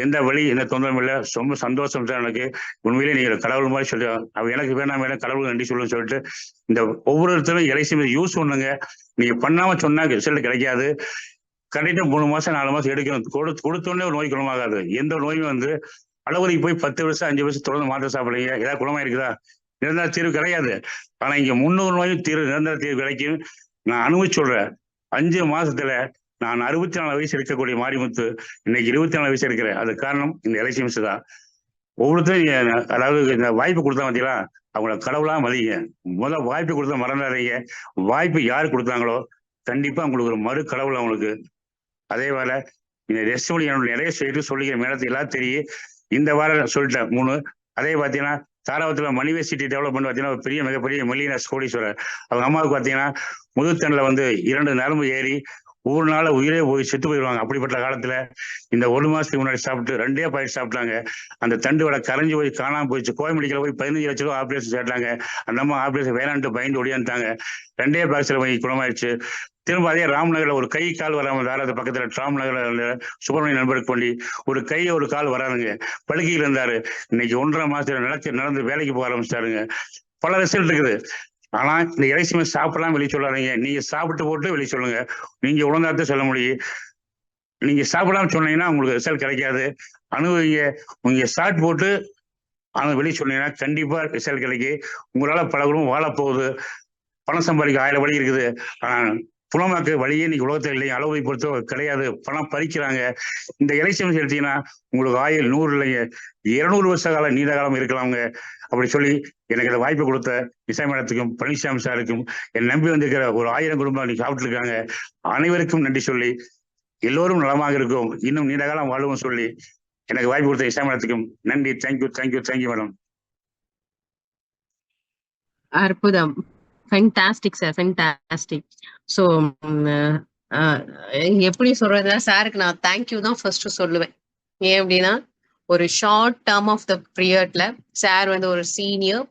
[SPEAKER 8] எந்த வழி எந்த தொந்தரவும் இல்லை. ரொம்ப சந்தோஷம் சார் எனக்கு. உண்மையிலே நீங்க கடவுள் மாதிரி சொல்லி அவ எனக்கு வேணாம் வேணாம் கடவுள் நன்றி சொல்லுன்னு சொல்லிட்டு இந்த ஒவ்வொருத்தரும் எல்ஐசி யூஸ் பண்ணுங்க. நீங்க பண்ணாம சொன்னா ரிசல்ட் கிடைக்காது. கரெக்டா 3 மாசம் 4 மாசம் எடுக்கணும். கொடுத்தோடனே ஒரு நோய் குணமாகாது. எந்த நோயும் வந்து அளவுக்கு போய் 10 வருஷம் 5 வருஷம் தொடர்ந்து மாத்திரை சாப்பிடுறீங்க, ஏதாவது குணமா இருக்குதா? நிரந்தர தீர்வு கிடையாது. ஆனா இங்க 300 நோயும் நிரந்தர தீர்வு கிடைக்கும். நான் அனுபவிச்சு சொல்றேன். 5 மாசத்துல நான் 64 வயசு இருக்கக்கூடிய மாரிமுத்து இன்னைக்கு 24 வயசு இருக்கிறேன். அது காரணம் இந்த எல்ஐசி மிஸ் தான். ஒவ்வொருத்தரும் அதாவது இந்த வாய்ப்பு கொடுத்தா பார்த்தீங்களா, அவங்கள கடவுளா மதிங்க. முதல்ல வாய்ப்பு கொடுத்தா மறந்துடாதீங்க. வாய்ப்பு யாரு கொடுத்தாங்களோ கண்டிப்பா உங்களுக்கு ஒரு மறு கடவுள் அவங்களுக்கு. அதே போல இந்த ரெஸ்ட் நிறைய செய்து சொல்லிக்கிற மேடத்துக்கு எல்லாம் தெரியும். இந்த வாரம் சொல்லிட்டேன் 3. அதே பார்த்தீங்கன்னா தாராபுரத்துல மணிவர்சிட்டி டெவலப்மெண்ட் பார்த்தீங்கன்னா ஒரு பெரிய மிகப்பெரிய மில்லியனர்ஸ் கோடீஸ்வரர். அவங்க அம்மாவுக்கு பார்த்தீங்கன்னா முதுத்தண்டில் வந்து 2 நரம்பு ஏறி ஒவ்வொரு நாள் உயிரே போய் செத்து போயிடுவாங்க. அப்படிப்பட்ட காலத்துல இந்த 1 மாசத்துக்கு முன்னாடி சாப்பிட்டு 2 பாக்கெட் சாப்பிட்டாங்க. அந்த தண்டு வடை கரைஞ்சு போய் காணாம போயிடுச்சு. கோவை மெடிக்கல போய் 15 லட்சம் ரூபாய் ஆப்ரேஷன் சேர்த்தாங்க. அந்த அம்மா ஆப்ரேஷன் வேணான்ட்டு பயந்து ஒடியாந்துட்டாங்க. 2 பாக்ஸ்ல போய் குணமாயிடுச்சு. திரும்ப அதே ராம்நகர்ல ஒரு கை கால் வராம தாராத பக்கத்துல ராம்நகர்ல சுப்பிரமணிய நண்பருக்கு பண்ணி ஒரு கை ஒரு கால் வராதுங்க, படுக்கையில் இருந்தாரு. இன்னைக்கு 1.5 மாசத்துல நடந்து வேலைக்கு போக ஆரம்பிச்சிட்டாருங்க. பல ரிசல்ட் இருக்குது. ஆனா இந்த இறைச்சிமை சாப்பிடலாம் வெளியே சொல்லாதீங்க. நீங்க சாப்பிட்டு போட்டு வெளியே சொல்லுங்க. நீங்க உணர்ந்தாத்த சொல்ல முடியும். நீங்க சாப்பிடாம சொன்னீங்கன்னா உங்களுக்கு ரிசல்ட் கிடைக்காது. அனுபவிங்க. நீங்க சாப்பிட்டு போட்டு வெளியே சொன்னீங்கன்னா கண்டிப்பா ரிசல்ட் கிடைக்கும். உங்களால பல குடும்பம் வாழ போகுது. பணம் சம்பாதிக்க 1000 வழி இருக்குது. ஆனா புலமாக்க வழியே இன்னைக்கு உலகத்தில் இல்லைங்க. அளவை பொறுத்த கிடையாது. பணம் பறிக்கிறாங்க. இந்த இறைச்சிமை எடுத்தீங்கன்னா உங்களுக்கு ஆயுள் 100 இல்லைங்க, 200 வருஷ காலம் நீண்ட காலம் இருக்கலாங்க. அப்படி சொல்லி எனக்கு இந்த வாய்ப்பு கொடுத்த இசை மேடத்துக்கும் பழனிசாமி சாருக்கும் என் நம்பி வந்திருக்கிற ஒரு 1000 குடும்பம் இன்னைக்கு சாப்பிட்டு இருக்காங்க. அனைவருக்கும் நன்றி சொல்லி எல்லோரும் நலமாக இருக்கும், இன்னும் நீண்ட காலம் வாழும் சொல்லி எனக்கு வாய்ப்பு கொடுத்த இசை மேடத்துக்கும் நன்றி. Thank you thank you thank you madam.
[SPEAKER 1] அற்புதம். Fantastic sir, fantastic. ஸோ எப்படி சொல்றதுன்னா சாருக்கு நான் தேங்க்யூ தான் ஃபர்ஸ்ட் சொல்லுவேன். ஏன் அப்படின்னா ஒரு ஷார்ட் டேர்ம் ஆஃப் த பீரியட்ல சார் வந்து ஒரு சீனியர்,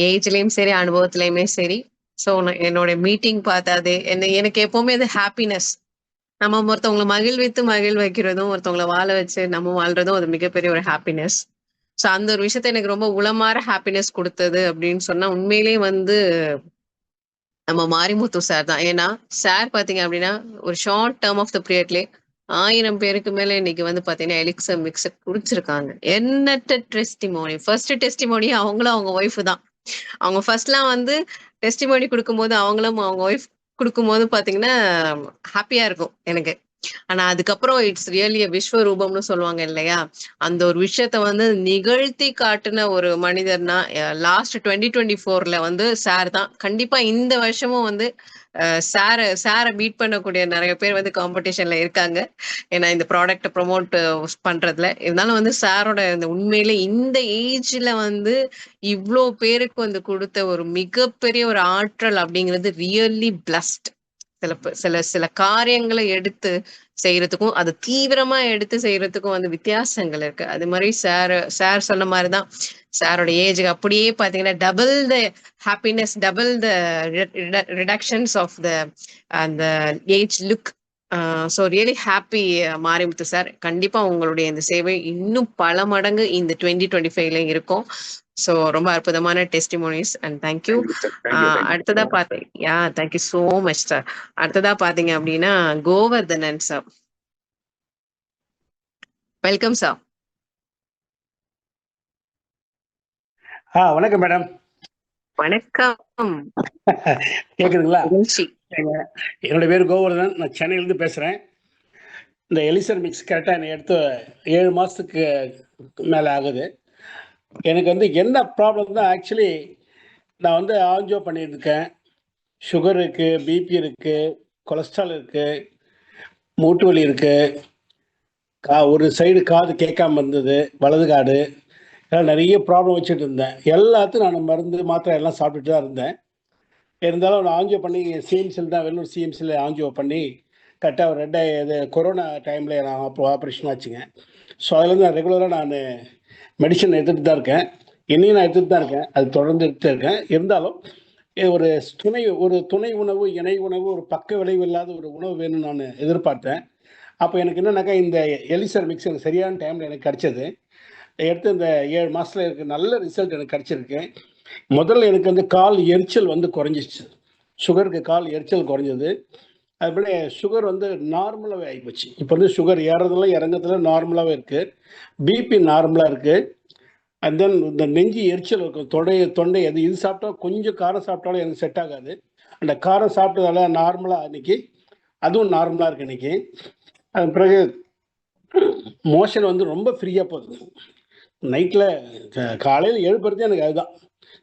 [SPEAKER 1] ஏஜ்லயும் சரி அனுபவத்திலயுமே சரி. ஸோ என்னோட மீட்டிங் பார்த்தாது எனக்கு எப்பவுமே அது ஹாப்பினஸ். நம்ம ஒருத்தவங்களை மகிழ் வைக்கிறதும் ஒருத்தவங்களை வாழ வச்சு நம்ம வாழ்றதும் அது மிகப்பெரிய ஒரு ஹாப்பினஸ். ஸோ அந்த ஒரு விஷயத்த எனக்கு ரொம்ப உளமாற ஹாப்பினஸ் கொடுத்தது அப்படின்னு சொன்னா உண்மையிலேயே வந்து நம்ம மாரிமுத்து சார் தான். ஏன்னா சார் பாத்தீங்க அப்படின்னா ஒரு ஷார்ட் டேர்ம் ஆஃப் த பீரியட்லேயே 1000 பேருக்கு மேல இன்னைக்கு வந்து பாத்தீங்கன்னா எலிக்சர் மிக்ஸ் குடிச்சிருக்காங்க. எண்ணற்ற டெஸ்டிமோனி. ஃபர்ஸ்ட் டெஸ்டிமோனி அவங்களும் அவங்க ஒய்ஃப் தான். அவங்க ஃபர்ஸ்ட்லாம் வந்து டெஸ்டிமோனி கொடுக்கும்போது அவங்களும் அவங்க ஒய்ஃப் கொடுக்கும்போது பாத்தீங்கன்னா ஹாப்பியா இருக்கும் எனக்கு. ஆனா அதுக்கப்புறம் இட்ஸ் ரியலி விஸ்வரூபம்னு சொல்லுவாங்க இல்லையா? அந்த ஒரு விஷயத்த வந்து நிகழ்த்தி காட்டுன ஒரு மனிதர்னா லாஸ்ட் 2024ல வந்து சார் தான். கண்டிப்பா இந்த வருஷமும் வந்து சார பீட் பண்ணக்கூடிய நிறைய பேர் வந்து காம்படிஷன்ல இருக்காங்க. ஏன்னா இந்த ப்ராடக்ட்ட ப்ரமோட் பண்றதுல. இருந்தாலும் வந்து சாரோட இந்த உண்மையிலே இந்த ஏஜ்ல வந்து இவ்ளோ பேருக்கு வந்து குடுத்த ஒரு மிகப்பெரிய ஒரு ஆற்றல் அப்படிங்கிறது ரியல்லி பிளஸ்ட். சில காரியங்களை எடுத்து செய்யறதுக்கும், அது தீவிரமா எடுத்து செய்யறதுக்கும் வந்து வித்தியாசங்கள் இருக்கு. அது மாதிரி சார் சொன்ன மாதிரிதான் சாரோட ஏஜுக்கு அப்படியே பாத்தீங்கன்னா double the happiness, double the reductions of the அந்த age look. So really happy Marimuthu sir. கண்டிப்பா உங்களுடைய இந்த சேவை இன்னும் பல மடங்கு இந்த 2025ல இருக்கும். ஸோ ரொம்ப அற்புதமான டெஸ்டிமோனிஸ் அண்ட் தேங்க்யூ. அடுத்ததா பாத்தீங்க, தேங்க்யூ சோ மச் சார். அடுத்ததா பாத்தீங்க அப்படின்னா கோவர்தனன் சார். Welcome sir.
[SPEAKER 9] வணக்கம் மேடம்.
[SPEAKER 1] வணக்கம்.
[SPEAKER 9] கேக்குதுங்களா?
[SPEAKER 1] மகிழ்ச்சி.
[SPEAKER 9] என்னோட பேர் கோவர்தன். நான் சென்னையிலேருந்து பேசுகிறேன். இந்த எலிசர் மிக்ஸ் கரெக்டாக என்னை எடுத்து 7 மாதத்துக்கு மேலே ஆகுது. எனக்கு வந்து என்ன ப்ராப்ளம் தான், ஆக்சுவலி நான் வந்து ஆஞ்சியோ பண்ணியிருக்கேன். சுகர் இருக்குது, பிபி இருக்குது, கொலஸ்ட்ரால் இருக்குது, மூட்டு வலி இருக்குது, ஒரு சைடு காது கேட்காம இருந்தது, வலது காது, எல்லாம் நிறைய ப்ராப்ளம் வச்சுட்டு இருந்தேன். எல்லாத்தையும் நான் மருந்து மாத்திரை எல்லாம் சாப்பிட்டுட்டு தான் இருந்தேன். இருந்தாலும் நான் ஆஞ்சியோ பண்ணி சிஎம்சியில் தான், வெள்ளூர் சிஎம்சியில் ஆஞ்சியோ பண்ணி கரெக்டாக ஒரு இது கொரோனா டைமில் நான் ஆப்ரேஷன் ஆச்சுங்க. ஸோ அதுலேருந்து நான் ரெகுலராக நான் மெடிசன் எடுத்துகிட்டு தான் இருக்கேன். இன்னையும் நான் எடுத்துகிட்டு தான் இருக்கேன். அது தொடர்ந்து எடுத்துகிட்டு இருக்கேன். இருந்தாலும் ஒரு துணை உணவு, இணை உணவு, ஒரு பக்க விளைவு இல்லாத ஒரு உணவு வேணும்னு நான் எதிர்பார்த்தேன். அப்போ எனக்கு என்னன்னாக்கா, இந்த எலிசர் மிக்ஸ் எனக்கு சரியான டைமில் எனக்கு கிடச்சது. எடுத்து இந்த 7 மாதத்தில் எனக்கு நல்ல ரிசல்ட் எனக்கு கிடச்சிருக்கு. முதல்ல எனக்கு வந்து கால் எரிச்சல் வந்து குறைஞ்சிச்சு. சுகருக்கு கால் எரிச்சல் குறைஞ்சது. அதுபோல் சுகர் வந்து நார்மலாகவே ஆகிப்போச்சு. இப்போ வந்து சுகர் ஏறதில் இறங்கத்தில் நார்மலாகவே இருக்குது. பிபி நார்மலாக இருக்குது. அண்ட் தென் இந்த நெஞ்சு எரிச்சல் இருக்கும், தொண்டை அது இது சாப்பிட்டா கொஞ்சம் காரம் சாப்பிட்டாலும் எனக்கு செட் ஆகாது. அந்த காரம் சாப்பிட்டதால நார்மலாக இன்னைக்கு அதுவும் நார்மலாக இருக்குது இன்னைக்கு. அது பிறகு மோஷன் வந்து ரொம்ப ஃப்ரீயாக போகுது. நைட்டில் காலையில் எழுப்புறது எனக்கு அதுதான்.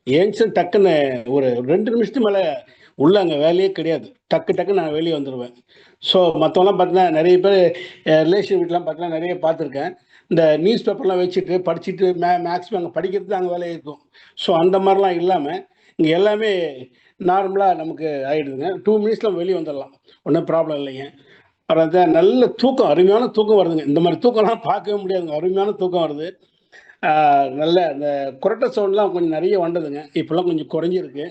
[SPEAKER 9] ஏன்ச்சு டக்குன்னு ஒரு 2 நிமிஷத்துக்கு மேலே உள்ள அங்கே வேலையே கிடையாது. டக்கு நான் வெளியே வந்துடுவேன். ஸோ மற்றவங்களாம் பார்த்தீங்கன்னா, நிறைய பேர் ரிலேஷன் வீட்டெலாம் பார்த்தீங்கன்னா நிறைய பார்த்துருக்கேன். இந்த நியூஸ் பேப்பர்லாம் வச்சுட்டு படிச்சுட்டு மேக்ஸிமம் அங்கே படிக்கிறது அங்கே வேலை இருக்கும். ஸோ அந்த மாதிரிலாம் இல்லாமல் இங்கே எல்லாமே நார்மலாக நமக்கு ஆகிடுதுங்க. 2 மினிட்ஸில் வெளியே வந்துடலாம், ஒன்றும் ப்ராப்ளம் இல்லைங்க. அப்புறம் நல்ல தூக்கம், அருமையான தூக்கம் வருதுங்க. இந்த மாதிரி தூக்கம்லாம் பார்க்கவே முடியாதுங்க, அருமையான தூக்கம் வருது. நல்ல இந்த குரட்டை சவுண்ட்லாம் கொஞ்சம் நிறைய வந்ததுங்க. இப்போல்லாம் கொஞ்சம் குறைஞ்சிருக்கு.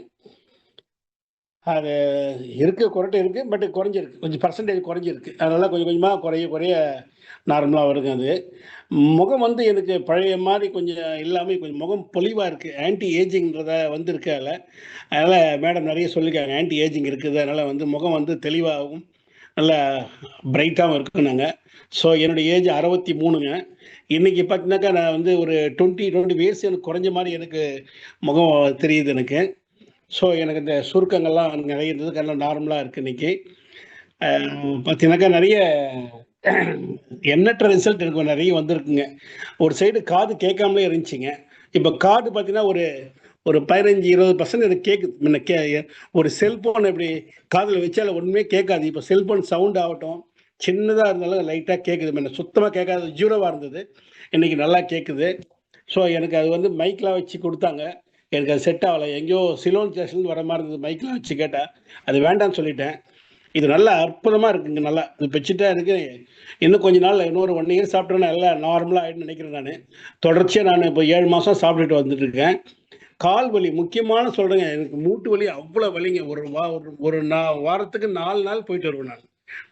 [SPEAKER 9] அது குரட்டை இருக்குது, பட் குறைஞ்சிருக்கு, கொஞ்சம் பர்சன்டேஜ் குறைஞ்சிருக்கு. அதனால் கொஞ்சம் கொஞ்சமாக குறைய நார்மலாக வருங்க. அது முகம் வந்து எனக்கு பழைய மாதிரி கொஞ்சம் இல்லாமல் கொஞ்சம் முகம் பொலிவாக இருக்குது. ஆன்டி ஏஜிங்கிறத வந்து அதில். அதனால் மேடம் நிறைய சொல்லியிருக்காங்க ஆன்டி ஏஜிங் இருக்குது. அதனால் வந்து முகம் வந்து தெளிவாகவும் நல்லா பிரைட்டாகவும் இருக்குனாங்க. ஸோ என்னுடைய ஏஜ் 63ங்க. இன்றைக்கி பார்த்தீங்கன்னாக்கா நான் வந்து ஒரு 20 வயசு எனக்கு குறைஞ்ச மாதிரி எனக்கு முகம் தெரியுது எனக்கு. ஸோ எனக்கு இந்த சுருக்கங்கள்லாம் நிறைய இருந்தது, எல்லாம் நார்மலாக இருக்குது இன்றைக்கி. பார்த்தீங்கன்னாக்கா நிறைய எண்ணற்ற ரிசல்ட் எனக்கு நிறைய வந்திருக்குங்க. ஒரு சைடு காது கேட்காமலே இருந்துச்சுங்க. இப்போ காது பார்த்தீங்கன்னா ஒரு 15-20% எனக்கு கேட்குது. முன்ன ஒரு செல்ஃபோன் இப்படி காதில் வச்சால ஒன்றுமே கேட்காது. இப்போ செல்ஃபோன் சவுண்ட் ஆகட்டும், சின்னதாக இருந்தாலும் லைட்டாக கேட்குது. முன்ன சுத்தமாக கேட்காது, ஜீரோவாக இருந்தது, இன்றைக்கி நல்லா கேட்குது. ஸோ எனக்கு அது வந்து மைக்கெலாம் வச்சு கொடுத்தாங்க, எனக்கு அது செட் ஆகலை. எங்கேயோ சிலோன் ஸ்டேஷன் வர மாதிரி இருந்தது. மைக்கெலாம் வச்சு கேட்டேன், அது வேண்டாம்னு சொல்லிட்டேன். இது நல்லா அற்புதமாக இருக்குங்க. நல்லா இது வச்சுட்டா எனக்கு இன்னும் கொஞ்ச நாள், இன்னொரு 1 இயர் சாப்பிட்டேன்னா எல்லாம் நார்மலாக ஆகிடுன்னு நினைக்கிறேன். நான் தொடர்ச்சியாக நான் இப்போ 7 மாதம் சாப்பிட்டுட்டு வந்துட்டு இருக்கேன். கால் வலி முக்கியமான சொல்கிறேங்க, எனக்கு மூட்டு வலி அவ்வளோ வலிங்க. ஒரு வாரத்துக்கு 4 நாள் போயிட்டு வருவேன். நான்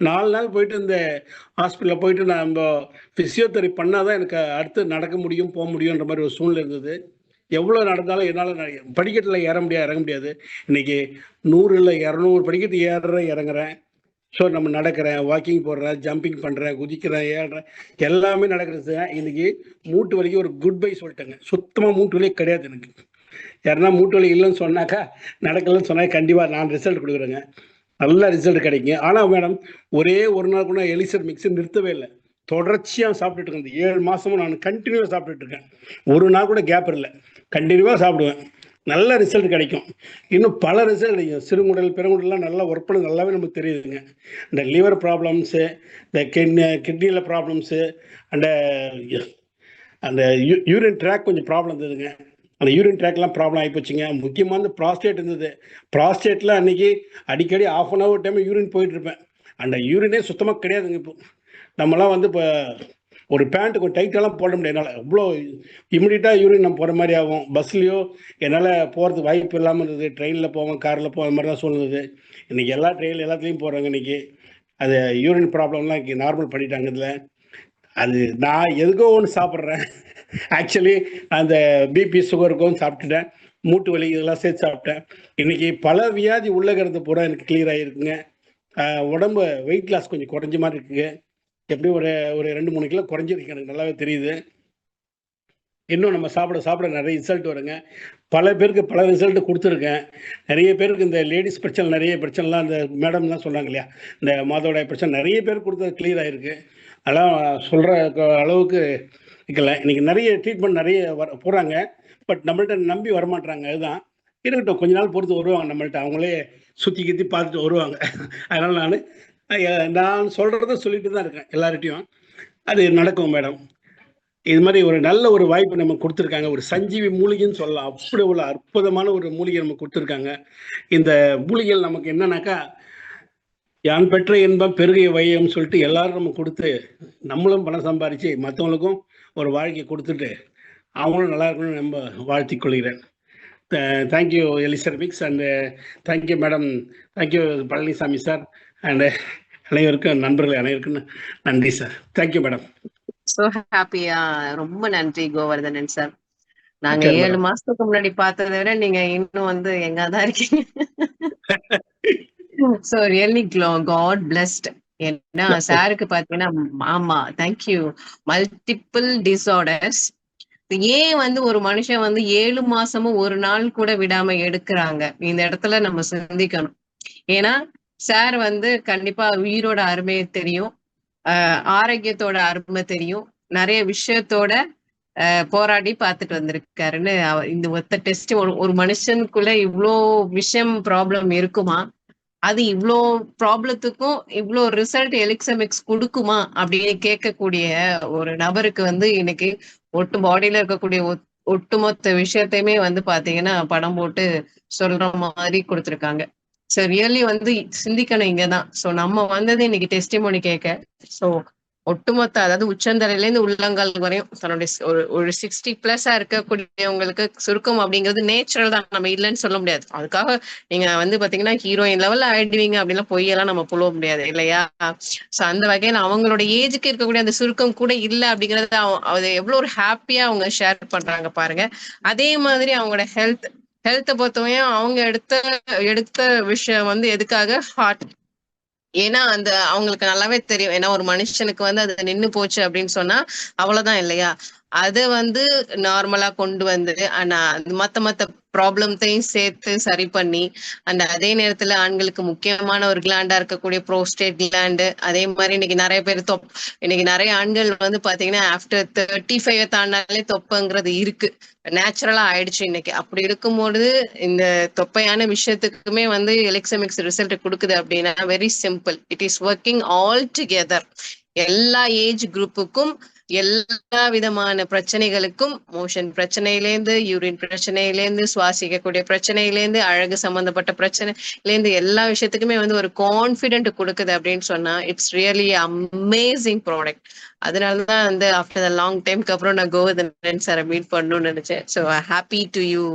[SPEAKER 9] 4 நாள் போயிட்டு இந்த ஹாஸ்பிட்டலில் போயிட்டு நம்ம ஃபிசியோதெரப்பி பண்ணால் தான் எனக்கு அடுத்து நடக்க முடியும், போக முடியுன்ற மாதிரி ஒரு சூழ்நிலை இருந்தது. எவ்வளோ நடந்தாலும் என்னால் படிக்கட்டில் இறங்க முடியாது. இன்றைக்கி 100 இல்லை 200 படிக்கட்டு இறங்குறேன். ஸோ நம்ம நடக்கிறேன், வாக்கிங் போடுறேன், ஜம்பிங் பண்ணுறேன், குதிக்கிறேன், ஏறுறேன், எல்லாமே நடக்கிறது. இன்றைக்கி மூட்டு வலிக்கு ஒரு குட் பை சொல்லிட்டேங்க. சுத்தமாக மூட்டு வலியே கிடையாது எனக்கு. யாருன்னா மூட்டு வலி இல்லைன்னு சொன்னாக்கா, நடக்கலன்னு சொன்னால் கண்டிப்பாக நான் ரிசல்ட் கொடுக்குறேங்க. நல்ல ரிசல்ட் கிடைக்கும். ஆனால் மேடம் ஒரே ஒரு நாள் கூட எலிசர் மிக்ஸ் நிறுத்தவே இல்லை. தொடர்ச்சியாக சாப்பிட்டுட்டு இருக்கேன். இந்த 7 மாதமும் நான் கண்டினியூவாக சாப்பிட்டுட்டு இருக்கேன். ஒரு நாள் கூட கேப் இல்லை, கண்டினியூவாக சாப்பிடுவேன். நல்ல ரிசல்ட் கிடைக்கும். இன்னும் பல ரிசல்ட் கிடைக்கும். சிறுகுடல் பெருங்குடல்லாம் நல்லா ஒர்க் பண்ண நல்லாவே நமக்கு தெரியுதுங்க. இந்த லிவர் ப்ராப்ளம்ஸு, இந்த கிட்னியில் ப்ராப்ளம்ஸு, அந்த அந்த யூரின் ட்ராக் கொஞ்சம் ப்ராப்ளம் இருந்ததுங்க. அந்த யூரின் ட்ராக்லாம் ப்ராப்ளம் ஆகிப்போச்சுங்க. முக்கியமாக இந்த ப்ராஸ்டேட் இருந்தது. ப்ராஸ்டேட்டில் அன்றைக்கி அடிக்கடி 1/2 hour டைம் யூரின் போயிட்டுருப்பேன். அந்த யூரினே சுத்தமாக கிடையாதுங்க. இப்போ நம்மலாம் வந்து இப்போ ஒரு பேண்ட்டு கொஞ்சம் டைட்டெல்லாம் போட முடியாது என்னால். அவ்வளோ இமிடியட்டாக யூரின் நம்ம போகிற மாதிரி ஆகும். பஸ்லேயோ என்னால் போகிறதுக்கு வாய்ப்பு இல்லாமல் இருந்தது. ட்ரெயினில் போவேன், காரில் போகிற மாதிரி தான் சொல்லுது. இன்றைக்கி எல்லா ட்ரெயினில் எல்லாத்துலேயும் போகிறாங்க இன்றைக்கி. அது யூரின் ப்ராப்ளம்லாம் இன்றைக்கி நார்மல் பண்ணிட்டாங்க. இதில் அது நான் எதுக்கோ ஒன்று சாப்பிட்றேன். ஆக்சுவலி அந்த பிபி சுகருக்கும் சாப்பிட்டுட்டேன், மூட்டு வலி இதெல்லாம் சேர்த்து சாப்பிட்டேன். இன்றைக்கி பல வியாதி உள்ளகிறது பூரா எனக்கு கிளியர் ஆகிருக்குங்க. உடம்பு வெயிட் லாஸ் கொஞ்சம் குறைஞ்ச மாதிரி இருக்குங்க. எப்படியும் ஒரு ஒரு 2-3 கிலோ குறைஞ்சிருக்கு, எனக்கு நல்லாவே தெரியுது. இன்னும் நம்ம சாப்பிட நிறைய ரிசல்ட் வருங்க. பல பேருக்கு பல ரிசல்ட் கொடுத்துருக்கேன். நிறைய பேருக்கு இந்த லேடிஸ் பிரச்சனை, நிறைய பிரச்சனைலாம் இந்த மேடம்லாம் சொன்னாங்க இல்லையா, இந்த மாதவிடாய் பிரச்சனை நிறைய பேர் கொடுத்தது கிளியர் ஆகிருக்கு. அதெல்லாம் சொல்கிற அளவுக்கு இருக்கல. இன்றைக்கி நிறைய ட்ரீட்மெண்ட் நிறைய போகிறாங்க. பட் நம்மள்ட்ட நம்பி வரமாட்றாங்க. அதுதான் இருக்கட்டும், கொஞ்ச நாள் பொறுத்து வருவாங்க நம்மள்ட்ட. அவங்களே சுற்றி கித்தி பார்த்துட்டு வருவாங்க. அதனால் நான் சொல்கிறத சொல்லிட்டு தான் இருக்கேன் எல்லார்கிட்டையும். அது நடக்கும் மேடம். இது மாதிரி ஒரு நல்ல ஒரு வாய்ப்பு நம்ம கொடுத்துருக்காங்க. ஒரு சஞ்சீவி மூலிகைன்னு சொல்லலாம். அப்படி உள்ள அற்புதமான ஒரு மூலிகை நம்ம கொடுத்துருக்காங்க. இந்த மூலிகைகள் நமக்கு என்னன்னாக்கா, யான் பெற்ற இன்பம் பெருகிய வையம்னு சொல்லிட்டு எல்லாரும் நம்ம கொடுத்து, நம்மளும் பணம் சம்பாரித்து மற்றவங்களுக்கும் ஒரு வாழ்க்கையை கொடுத்துட்டு அவங்களும் நல்லா இருக்கணும்னு நம்ம வாழ்த்திக் கொள்கிறேன். Thank you elixir mix and thank you madam. Thank you Palaniswami sir and அனைவருக்கும், நண்பர்கள் அனைவருக்கும் நன்றி சார். Thank you madam.
[SPEAKER 1] ஸோ ஹாப்பியா. ரொம்ப நன்றி கோவர்தனன் சார். நாங்க
[SPEAKER 9] ஓகே
[SPEAKER 1] 7
[SPEAKER 9] மேடம்.
[SPEAKER 1] மாசத்துக்கு முன்னாடி பார்த்ததை விட நீங்க இன்னும் வந்து எங்க தான் இருக்கீங்க. So really God blessed. ஏன்னா சாருக்கு பாத்தீங்கன்னா, ஆமா தேங்க்யூ. Multiple disorders. ஏன் வந்து ஒரு மனுஷன் வந்து 7 மாசமும் ஒரு நாள் கூட விடாம எடுக்கிறாங்க, இந்த இடத்துல நம்ம சிந்திக்கணும். ஏன்னா சார் வந்து கண்டிப்பா உயிரோட அருமையை தெரியும், ஆரோக்கியத்தோட அருமை தெரியும், நிறைய விஷயத்தோட போராடி பார்த்துட்டு வந்திருக்காருன்னு இந்த ஒத்த டெஸ்ட். ஒரு மனுஷனுக்குள்ள இவ்வளோ விஷயம் ப்ராப்ளம் இருக்குமா, அது இவ்வளோ ப்ராப்ளத்துக்கும் இவ்வளோ ரிசல்ட் எலிக்சமிக்ஸ் கொடுக்குமா அப்படின்னு கேட்கக்கூடிய ஒரு நபருக்கு வந்து இன்னைக்கு ஒட்டு பாடியில இருக்கக்கூடிய ஒட்டுமொத்த விஷயத்தையுமே வந்து பாத்தீங்கன்னா படம் போட்டு சொல்ற மாதிரி கொடுத்துருக்காங்க. ஸோ ரியலி வந்து சிந்திக்கணும் இங்கதான். ஸோ நம்ம வந்தது இன்னைக்கு டெஸ்டிமோனி கேட்க. ஸோ ஒட்டுமொத்த, அதாவது உச்சந்தலையில இருந்து உள்ளங்கால் வரையும் தன்னுடைய ஒரு 60+ இருக்கக்கூடியவங்களுக்கு சுருக்கம் அப்படிங்கிறது நேச்சுரல் தான், நம்ம இல்லைன்னு சொல்ல முடியாது. அதுக்காக நீங்க வந்து பாத்தீங்கன்னா ஹீரோயின் லெவல்ல ஆயிடுவீங்க அப்படின்லாம் பொய்யெல்லாம் நம்ம புலவ முடியாது இல்லையா. ஸோ அந்த வகையில அவங்களோட ஏஜுக்கு இருக்கக்கூடிய அந்த சுருக்கம் கூட இல்லை அப்படிங்கறது அது எவ்வளவு ஒரு ஹாப்பியா அவங்க ஷேர் பண்றாங்க பாருங்க. அதே மாதிரி அவங்களோட ஹெல்த்தை பொறுத்தவரையும் அவங்க எடுத்த விஷயம் வந்து எதுக்காக, ஹார்ட். ஏன்னா அந்த அவங்களுக்கு நல்லாவே தெரியும், ஏன்னா ஒரு மனுஷனுக்கு வந்து அது நின்னு போச்சு அப்படின்னு சொன்னா அவ்வளவுதான் இல்லையா. அதை வந்து நார்மலா கொண்டு வந்து மத்த ப்ராப்ளத்தையும் சேர்த்து சரி பண்ணி, அதே நேரத்துல ஆண்களுக்கு முக்கியமான ஒரு கிளாண்டா இருக்கக்கூடிய ப்ரோஸ்டேட் கிளாண்டு, அதே மாதிரி இன்னைக்கு நிறைய பேர் இன்னைக்கு நிறைய ஆண்கள் வந்து பாத்தீங்கன்னா ஆஃப்டர் 35 தாண்டாலே தொப்பைங்கிறது இருக்கு, நேச்சுரலா ஆயிடுச்சு இன்னைக்கு. அப்படி இருக்கும்போது இந்த தொப்பையான விஷயத்துக்குமே வந்து எலிக்சமிக்ஸ் ரிசல்ட் கொடுக்குது அப்படின்னா very simple. It is working all together. எல்லா ஏஜ் குரூப்புக்கும், எல்லா விதமான பிரச்சனைகளுக்கும், மோஷன் பிரச்சனையிலேருந்து, யூரின் பிரச்சனையிலேருந்து, சுவாசிக்கக்கூடிய பிரச்சனையிலேருந்து, அழகு சம்பந்தப்பட்ட பிரச்சனையிலேருந்து எல்லா விஷயத்துக்குமே வந்து ஒரு கான்ஃபிடென்ட் கொடுக்குது அப்படின்னு சொன்னா இட்ஸ் ரியலி அமேசிங் ப்ராடக்ட். அதனாலதான் வந்து ஆஃப்டர் த லாங் டைம்க்கு அப்புறம் நான் கோவர்தனன் சாரை மீட் பண்ணணும்னு நினைச்சேன். So happy to you.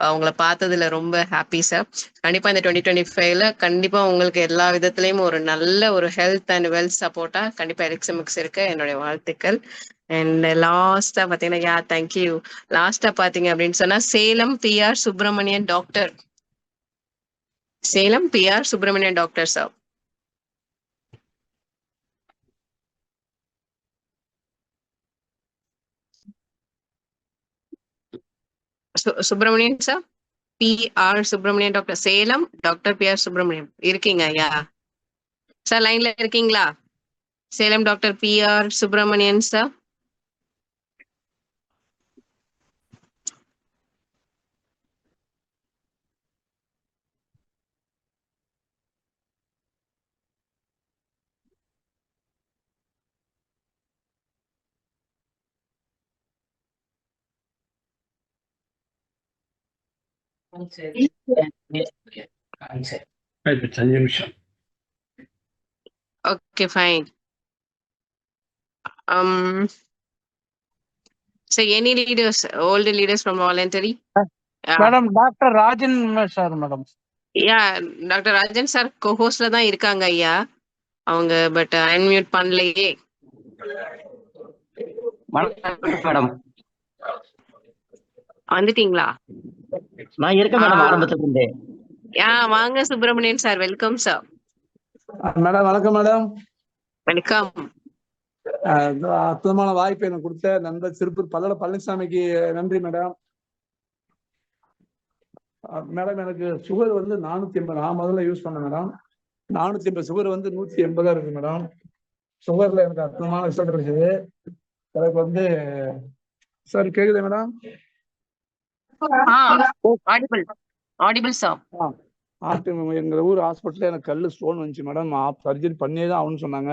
[SPEAKER 1] அவங்கள பார்த்ததுல ரொம்ப ஹாப்பி சார். கண்டிப்பா இந்த 2025ல கண்டிப்பா உங்களுக்கு எல்லா விதத்திலயும் ஒரு நல்ல ஒரு ஹெல்த் அண்ட் வெல்த் சப்போர்ட்டா கண்டிப்பா எலிக்சமிக்ஸ் இருக்கு. என்னுடைய வாழ்த்துக்கள். அண்ட் லாஸ்டா பாத்தீங்கன்னா தேங்க்யூ. லாஸ்டா பாத்தீங்க அப்படின்னு சொன்னா Salem PR Subramanian doctor. Salem PR Subramanian doctor sir. Subramanian sir. PR Subramanian, doctor Salem, doctor PR Subramaniam இருக்கீங்க ஐயா? சார் லைன்ல இருக்கீங்களா? சேலம் டாக்டர் PR சுப்பிரமணியன் சார்.
[SPEAKER 9] அஞ்சு நிமிஷம்.
[SPEAKER 1] Okay fine. So any leaders, older leaders from voluntary?
[SPEAKER 10] Madam doctor Rajan sir madam.
[SPEAKER 1] Yeah doctor Rajan sir கோஹோஸ்ட்ல தான் இருக்காங்க ஐயா. அவங்க பட் அன்மியூட் பண்ணலையே.
[SPEAKER 11] மேடம்
[SPEAKER 1] வந்துட்டீங்களா?
[SPEAKER 11] நான் இருக்கேன் மேடம் ஆரம்பத்துல இருந்தே.
[SPEAKER 1] வாங்க Subramanian sir, welcome sir.
[SPEAKER 10] Madam வணக்கம் மேடம்.
[SPEAKER 1] வெல்கம்.
[SPEAKER 10] அற்புதமான வாய்ப்பு எனக்கு கொடுத்த நண்பர் திருப்பூர் பல்லட பழனிசாமிக்கு நன்றி மேடம். மேடம் எனக்கு சுகர் வந்து 480, நான் முதல்ல யூஸ் பண்ணேன் மேடம். 480 சுகர் வந்து 180 இருக்கு மேடம். சுகர்ல எனக்கு அற்புதமான ரிசல்ட் கிடைச்சது. எனக்கு வந்து சார் கேக்குதா மேடம்?
[SPEAKER 1] Audible sir.
[SPEAKER 10] எங்க ஊர் ஹாஸ்பிட்டல்ல எனக்கு கல்லு ஸ்டோன் வந்துச்சு மேடம். சர்ஜரி பண்ணியே தான் ஆகும்னு சொன்னாங்க.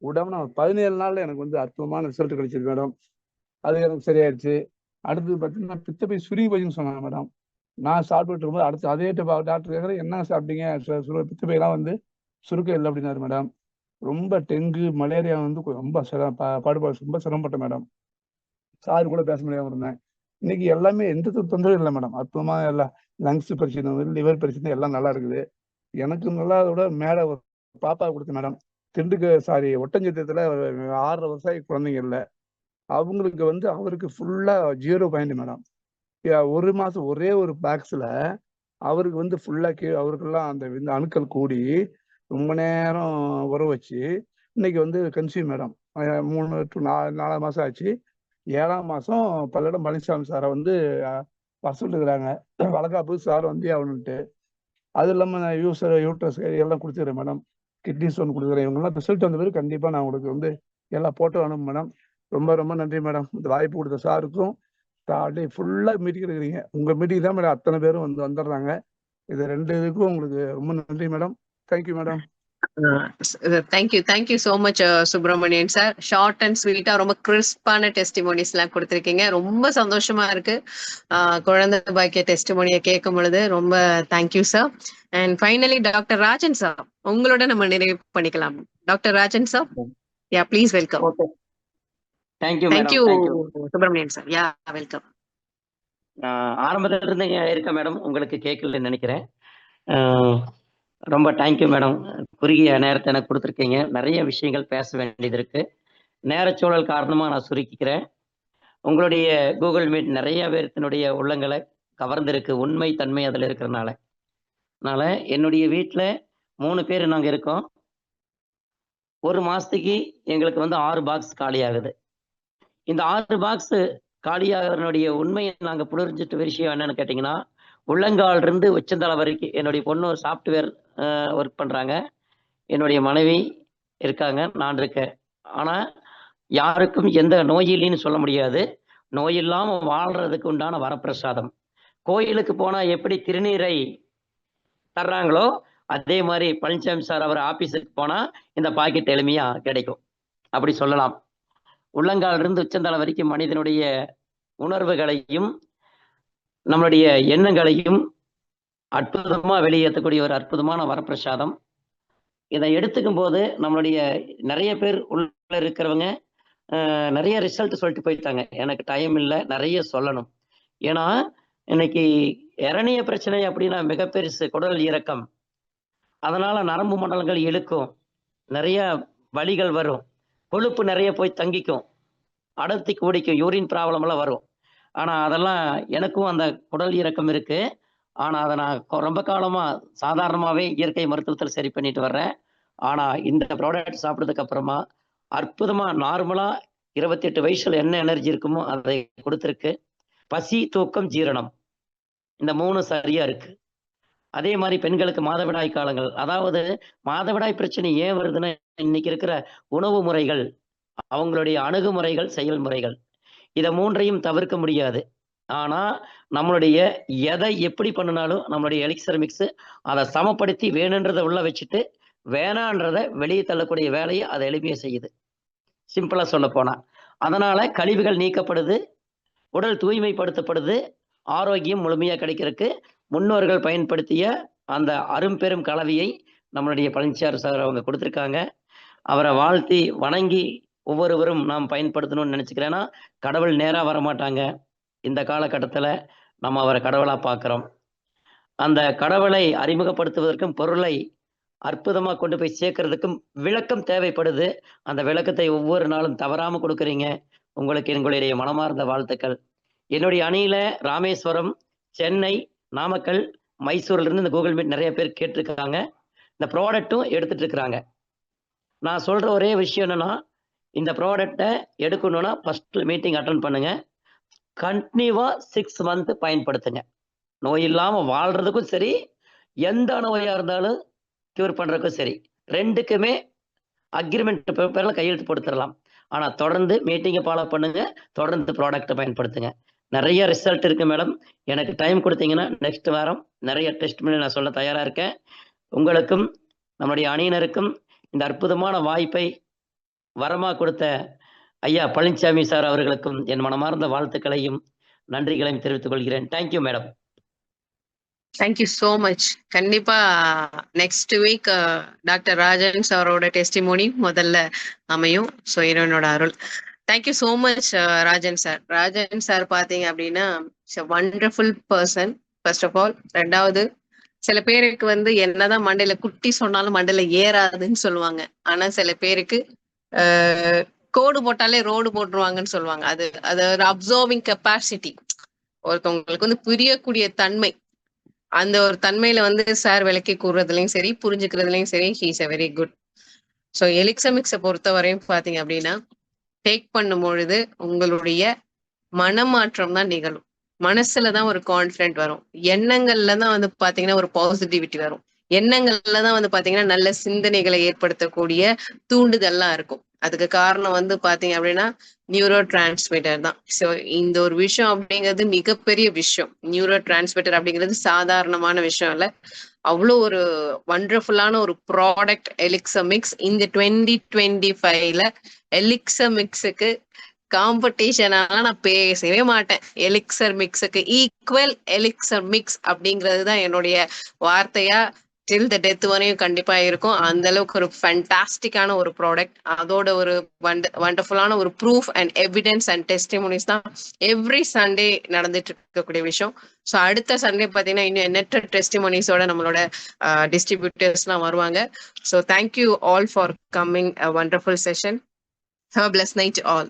[SPEAKER 10] உடம்பு 17 நாள்ல எனக்கு வந்து அற்புதமான ரிசல்ட் கிடைச்சிருக்கு மேடம். அது எனக்கு சரியாயிடுச்சு. அடுத்து பார்த்தீங்கன்னா பித்தப்பை சுருங்கி போச்சுன்னு சொன்னாங்க மேடம். நான் சாப்பிட்டு இருக்கும்போது அடுத்து அதே டாக்டர் கேட்குறேன், என்ன சாப்பிட்டீங்க? பித்தப்பையெல்லாம் வந்து சுருக்கம் இல்லை அப்படின்னாரு மேடம். ரொம்ப டெங்கு மலேரியா வந்து ரொம்ப ரொம்ப சிரமப்பட்டேன் மேடம். சார் கூட பேச முடியாம இருந்தேன். இன்னைக்கு எல்லாமே எந்த தொந்தரவும் இல்லை மேடம். அற்புதமா எல்லாம் லங்ஸ் பிரச்சனை, லிவர் பிரச்சனை எல்லாம் நல்லா இருக்குது. எனக்கு நல்லா அதோட மேலே ஒரு பாப்பா கொடுத்தேன் மேடம். ஒட்டஞ்சத்திரத்துல 6 வருஷம் குழந்தைங்க இல்லை. அவங்களுக்கு வந்து அவருக்கு ஃபுல்லா 0 பாயிண்ட் மேடம். 1 மாசம் ஒரே ஒரு பாக்ஸ்ல அவருக்கு வந்து ஃபுல்லா அவருக்கெல்லாம் அந்த அணுக்கள் கூடி ரொம்ப நேரம் உற வச்சு இன்னைக்கு வந்து கன்சியூம் மேடம் 3 to 4 மாசம் ஆச்சு. 7ஆம் மாசம் பல்லடம் பழனிசாமி சாரை வந்து வர சொல்லிருக்கிறாங்க. வளகாப்பு சார் வந்து அவனுட்டு. அது இல்லாம யூட்ரஸ் எல்லாம் கொடுத்துக்கிறேன் மேடம். கிட்னி ஸ்டோன் கொடுக்குறேன். இவங்கெல்லாம் ரிசல்ட் வந்த பிறகு கண்டிப்பா நான் உங்களுக்கு வந்து எல்லாம் போட்டோ அனுப்பும் மேடம். ரொம்ப ரொம்ப நன்றி மேடம். இந்த வாய்ப்பு கொடுத்த சாருக்கும் ஃபுல்லா மீட்டிங் இருக்கிறீங்க. உங்க மீட்டிங் தான் மேடம் அத்தனை பேரும் வந்துடுறாங்க. இது 2 இதுக்கும் உங்களுக்கு ரொம்ப நன்றி madam. Thank you madam.
[SPEAKER 1] Thank you so much Subramanian sir. Short and ஸ்வீட்டா ரொம்ப கிறிஸ்பான டெஸ்டிமோனிஸ் எல்லாம் கொடுத்துருக்கீங்க. ரொம்ப சந்தோஷமா இருக்கு குழந்தை பாக்கிய டெஸ்டிமோனியை கேட்கும் பொழுது. ரொம்ப thank you sir. And finally doctor Rajan sir, உங்களோட நம்ம நிறைவு பண்ணிக்கலாம். Doctor Rajan sir, yeah please welcome. Thank you Subramanian sir. Yeah welcome.
[SPEAKER 11] ஆரம்பத்துல இருந்து இருக்கேன் மேடம். உங்களுக்கு கேட்கலன்னு நினைக்கிறேன். ரொம்ப தேங்க்யூ மேடம். குறுகிய நேரத்தை எனக்கு கொடுத்துருக்கீங்க. நிறைய விஷயங்கள் பேச வேண்டியது இருக்கு. நேரச்சூழல் காரணமா நான் சுருக்கிக்கிறேன். உங்களுடைய கூகுள் மீட் நிறைய பேர்த்தினுடைய உள்ளங்களை கவர்ந்திருக்கு. உண்மை தன்மை அதில் இருக்கிறதுனால. என்னுடைய வீட்டில் 3 பேர் நாங்கள் இருக்கோம். 1 மாசத்துக்கு எங்களுக்கு வந்து 6 பாக்ஸ் காலி ஆகுது. இந்த 6 பாக்ஸ் காலியாகிறனுடைய உண்மையை நாங்கள் புரிஞ்சுட்டு விஷயம் என்னன்னு கேட்டிங்கன்னா, உள்ளங்கால் இருந்து உச்சந்தலை வரைக்கும் என்னுடைய பொண்ணு ஒரு சாஃப்ட்வேர் ஒர்க் பண்ணுறாங்க. என்னுடைய மனைவி இருக்காங்க, நான் இருக்கேன். ஆனால் யாருக்கும் எந்த நோயில்லைன்னு சொல்ல முடியாது. நோய் இல்லாமல் வாழ்கிறதுக்கு உண்டான வரப்பிரசாதம். கோயிலுக்கு போனால் எப்படி திருநீரை தர்றாங்களோ அதே மாதிரி பழனிசாமி சார் அவர் ஆஃபீஸுக்கு போனால் இந்த பாக்கெட் எளிமையாக கிடைக்கும், அப்படி சொல்லலாம். உள்ளங்கால் இருந்து உச்சந்தலை வரைக்கும் மனிதனுடைய உணர்வுகளையும் நம்மளுடைய எண்ணங்களையும் அற்புதமாக வெளியேற்றக்கூடிய ஒரு அற்புதமான வரப்பிரசாதம். இதை எடுத்துக்கும் போது நம்மளுடைய நிறைய பேர் உள்ள இருக்கிறவங்க நிறைய ரிசல்ட் சொல்லிட்டு போயிட்டாங்க. எனக்கு டைம் இல்லை, நிறைய சொல்லணும். ஏன்னா இன்னைக்கு இரணிய பிரச்சனை அப்படின்னா மிகப்பெருசு குடல் இறக்கம். அதனால நரம்பு மண்டலங்கள் இழுக்கும், நிறைய வலிகள் வரும், கொழுப்பு நிறைய போய் தங்கிக்கும், அடர்த்தி கூடிக்கும், யூரின் ப்ராப்ளம் எல்லாம் வரும். ஆனால் அதெல்லாம் எனக்கும் அந்த குடல் இறக்கம் இருக்கு. ஆனால் அதை நான் ரொம்ப காலமாக சாதாரணமாகவே இயற்கை மருத்துவத்தில் சரி பண்ணிட்டு வர்றேன். ஆனால் இந்த ப்ராடக்ட் சாப்பிட்டதுக்கு அப்புறமா அற்புதமாக நார்மலாக 28 வயசுல என்ன எனர்ஜி இருக்குமோ அதை கொடுத்துருக்கு. பசி, தூக்கம், ஜீரணம் இந்த 3 சரியா இருக்கு. அதே மாதிரி பெண்களுக்கு மாதவிடாய் காலங்கள், அதாவது மாதவிடாய் பிரச்சனை ஏன் வருதுன்னா இன்னைக்கு இருக்கிற உணவு முறைகள், அவங்களுடைய அணுகுமுறைகள், செயல்முறைகள், இதை 3ஐயும் தவிர்க்க முடியாது. ஆனா நம்மளுடைய எதை எப்படி பண்ணினாலும் நம்மளுடைய எலிக்சர் மிக்ஸ் அதை சமப்படுத்தி வேணுன்றதை உள்ள வச்சுட்டு வேணான்றதை வெளியே தள்ளக்கூடிய வேலையை அதை எளிமையாக செய்யுது. சிம்பிளா சொல்ல போனா அதனால கழிவுகள் நீக்கப்படுது, உடல் தூய்மைப்படுத்தப்படுது, ஆரோக்கியம் முழுமையா கிடைக்கிறதுக்கு முன்னோர்கள் பயன்படுத்திய அந்த அரும்பெரும் கலவையை நம்மளுடைய பழனிச்சார் சார் அவங்க கொடுத்துருக்காங்க. அவரை வாழ்த்தி வணங்கி ஒவ்வொருவரும் நாம் பயன்படுத்தணும்னு நினைச்சுக்கிறேன்னா, கடவுள் நேரா வரமாட்டாங்க. இந்த காலகட்டத்தில் நம்ம அவரை கடவுளா பார்க்குறோம். அந்த கடவுளை அறிமுகப்படுத்துவதற்கும் பொருளை அற்புதமாக கொண்டு போய் சேர்க்கறதுக்கும் விளக்கம் தேவைப்படுது. அந்த விளக்கத்தை ஒவ்வொரு நாளும் தவறாமல் கொடுக்குறீங்க. உங்களுக்கு எங்களுடைய மனமார்ந்த வாழ்த்துக்கள். என்னுடைய அணியில ராமேஸ்வரம், சென்னை, நாமக்கல், மைசூர்ல இருந்து இந்த கூகுள் மீட் நிறைய பேர் கேட்டிருக்காங்க. இந்த ப்ராடக்ட்டும் எடுத்துட்டு இருக்கிறாங்க. நான் சொல்ற ஒரே விஷயம் என்னன்னா, இந்த ப்ராடக்டை எடுக்கணும்னா ஃபர்ஸ்ட் மீட்டிங் அட்டன் பண்ணுங்க. கண்டினியூவா 6 மந்த் பயன்படுத்துங்க. நோய் இல்லாம வாழ்றதுக்கும் சரி, எந்த நோயா இருந்தாலும் கியூர் பண்றதுக்கும் சரி, 2க்குமே அக்ரிமெண்ட் பேப்பர்ல கையெழுத்து போட்டுத்தரலாம். ஆனா தொடர்ந்து மீட்டிங்கை ஃபாலோ பண்ணுங்க, தொடர்ந்து ப்ராடக்டை பயன்படுத்துங்க. நிறைய ரிசல்ட் இருக்கு மேடம். எனக்கு டைம் கொடுத்தீங்கன்னா நெக்ஸ்ட் வாரம் நிறைய டெஸ்ட் பண்ணி நான் சொல்ல தயாரா இருக்கேன். உங்களுக்கும் நம்முடைய அணியினருக்கும் இந்த அற்புதமான வாய்ப்பை வரமா கொடுத்த ஐயா பழனிசாமி சார் அவர்களுக்கும் என் மனமார்ந்த வாழ்த்துக்களையும் நன்றிகளையும் தெரிவித்துக் கொள்கிறேன். Thank you madam.
[SPEAKER 1] Thank you so much. கண்டிப்பா நெக்ஸ்ட் வீக் டாக்டர் ராஜன் சாரோட டெஸ்டிமோனி முதல்ல அமையும். ஸோ இறைவனோட அருள். Thank you so much Rajan sir. Rajan sir பார்த்தீங்க அப்படின்னா wonderful person first of all. 2வது, சில பேருக்கு வந்து என்னதான் மண்டையில குட்டி சொன்னாலும் மண்டையில ஏறாதுன்னு சொல்லுவாங்க. ஆனா சில பேருக்கு கோடு போட்டாலே ரோடு போட்டுருவாங்கன்னு சொல்லுவாங்க. அது ஒரு அப்சர்விங் கெப்பாசிட்டி, ஒருத்தவங்களுக்கு வந்து புரியக்கூடிய தன்மை, அந்த ஒரு தன்மையில வந்து சார் விளக்கி கூறுறதுலையும் சரி, புரிஞ்சுக்கிறதுலையும் சரி, he's a very good. So elixir மிக்ஸை பொறுத்த வரையும் பார்த்தீங்க அப்படின்னா, டேக் பண்ணும் பொழுது உங்களுடைய மனமாற்றம் தான் நிகழும். மனசுல தான் ஒரு கான்ஃபிடென்ட் வரும். எண்ணங்கள்ல தான் வந்து பாத்தீங்கன்னா ஒரு பாசிட்டிவிட்டி வரும். எண்ணங்கள்ல தான் வந்து பாத்தீங்கன்னா நல்ல சிந்தனைகளை ஏற்படுத்தக்கூடிய தூண்டுதல்லாம் இருக்கும். அதுக்கு காரணம் வந்து பாத்தீங்க அப்படின்னா நியூரோ டிரான்ஸ்மிட்டர் தான். ஸோ இந்த ஒரு விஷயம் அப்படிங்கிறது மிகப்பெரிய விஷயம். நியூரோ டிரான்ஸ்மிட்டர் அப்படிங்கிறது சாதாரணமான விஷயம் இல்லை. அவ்வளோ ஒரு வண்டர்ஃபுல்லான ஒரு ப்ராடக்ட் எலிக்சர் மிக்ஸ். இந்த 2025ல எலிக்சர் மிக்ஸுக்கு காம்படிஷனால நான் பேசவே மாட்டேன். எலிக்சர் மிக்ஸுக்கு ஈக்குவல் எலிக்சர் மிக்ஸ் அப்படிங்கிறது தான் என்னுடைய வார்த்தையா டில் த டெத் வரையும் கண்டிப்பா இருக்கும். அந்த அளவுக்கு ஒரு ஃபேண்டாஸ்டிக்கான ஒரு ப்ராடக்ட். அதோட ஒரு வண்டர்ஃபுல்லான ஒரு proof and evidence and testimonies தான் எவ்ரி சண்டே நடந்துட்டு இருக்கக்கூடிய விஷயம். ஸோ அடுத்த சண்டே பார்த்தீங்கன்னா இன்னும் எண்ணற்ற டெஸ்டிமோனிஸோட நம்மளோட டிஸ்ட்ரிபியூட்டர்ஸ்லாம் வருவாங்க. So thank you all for coming. A wonderful session. Have a blessed night all.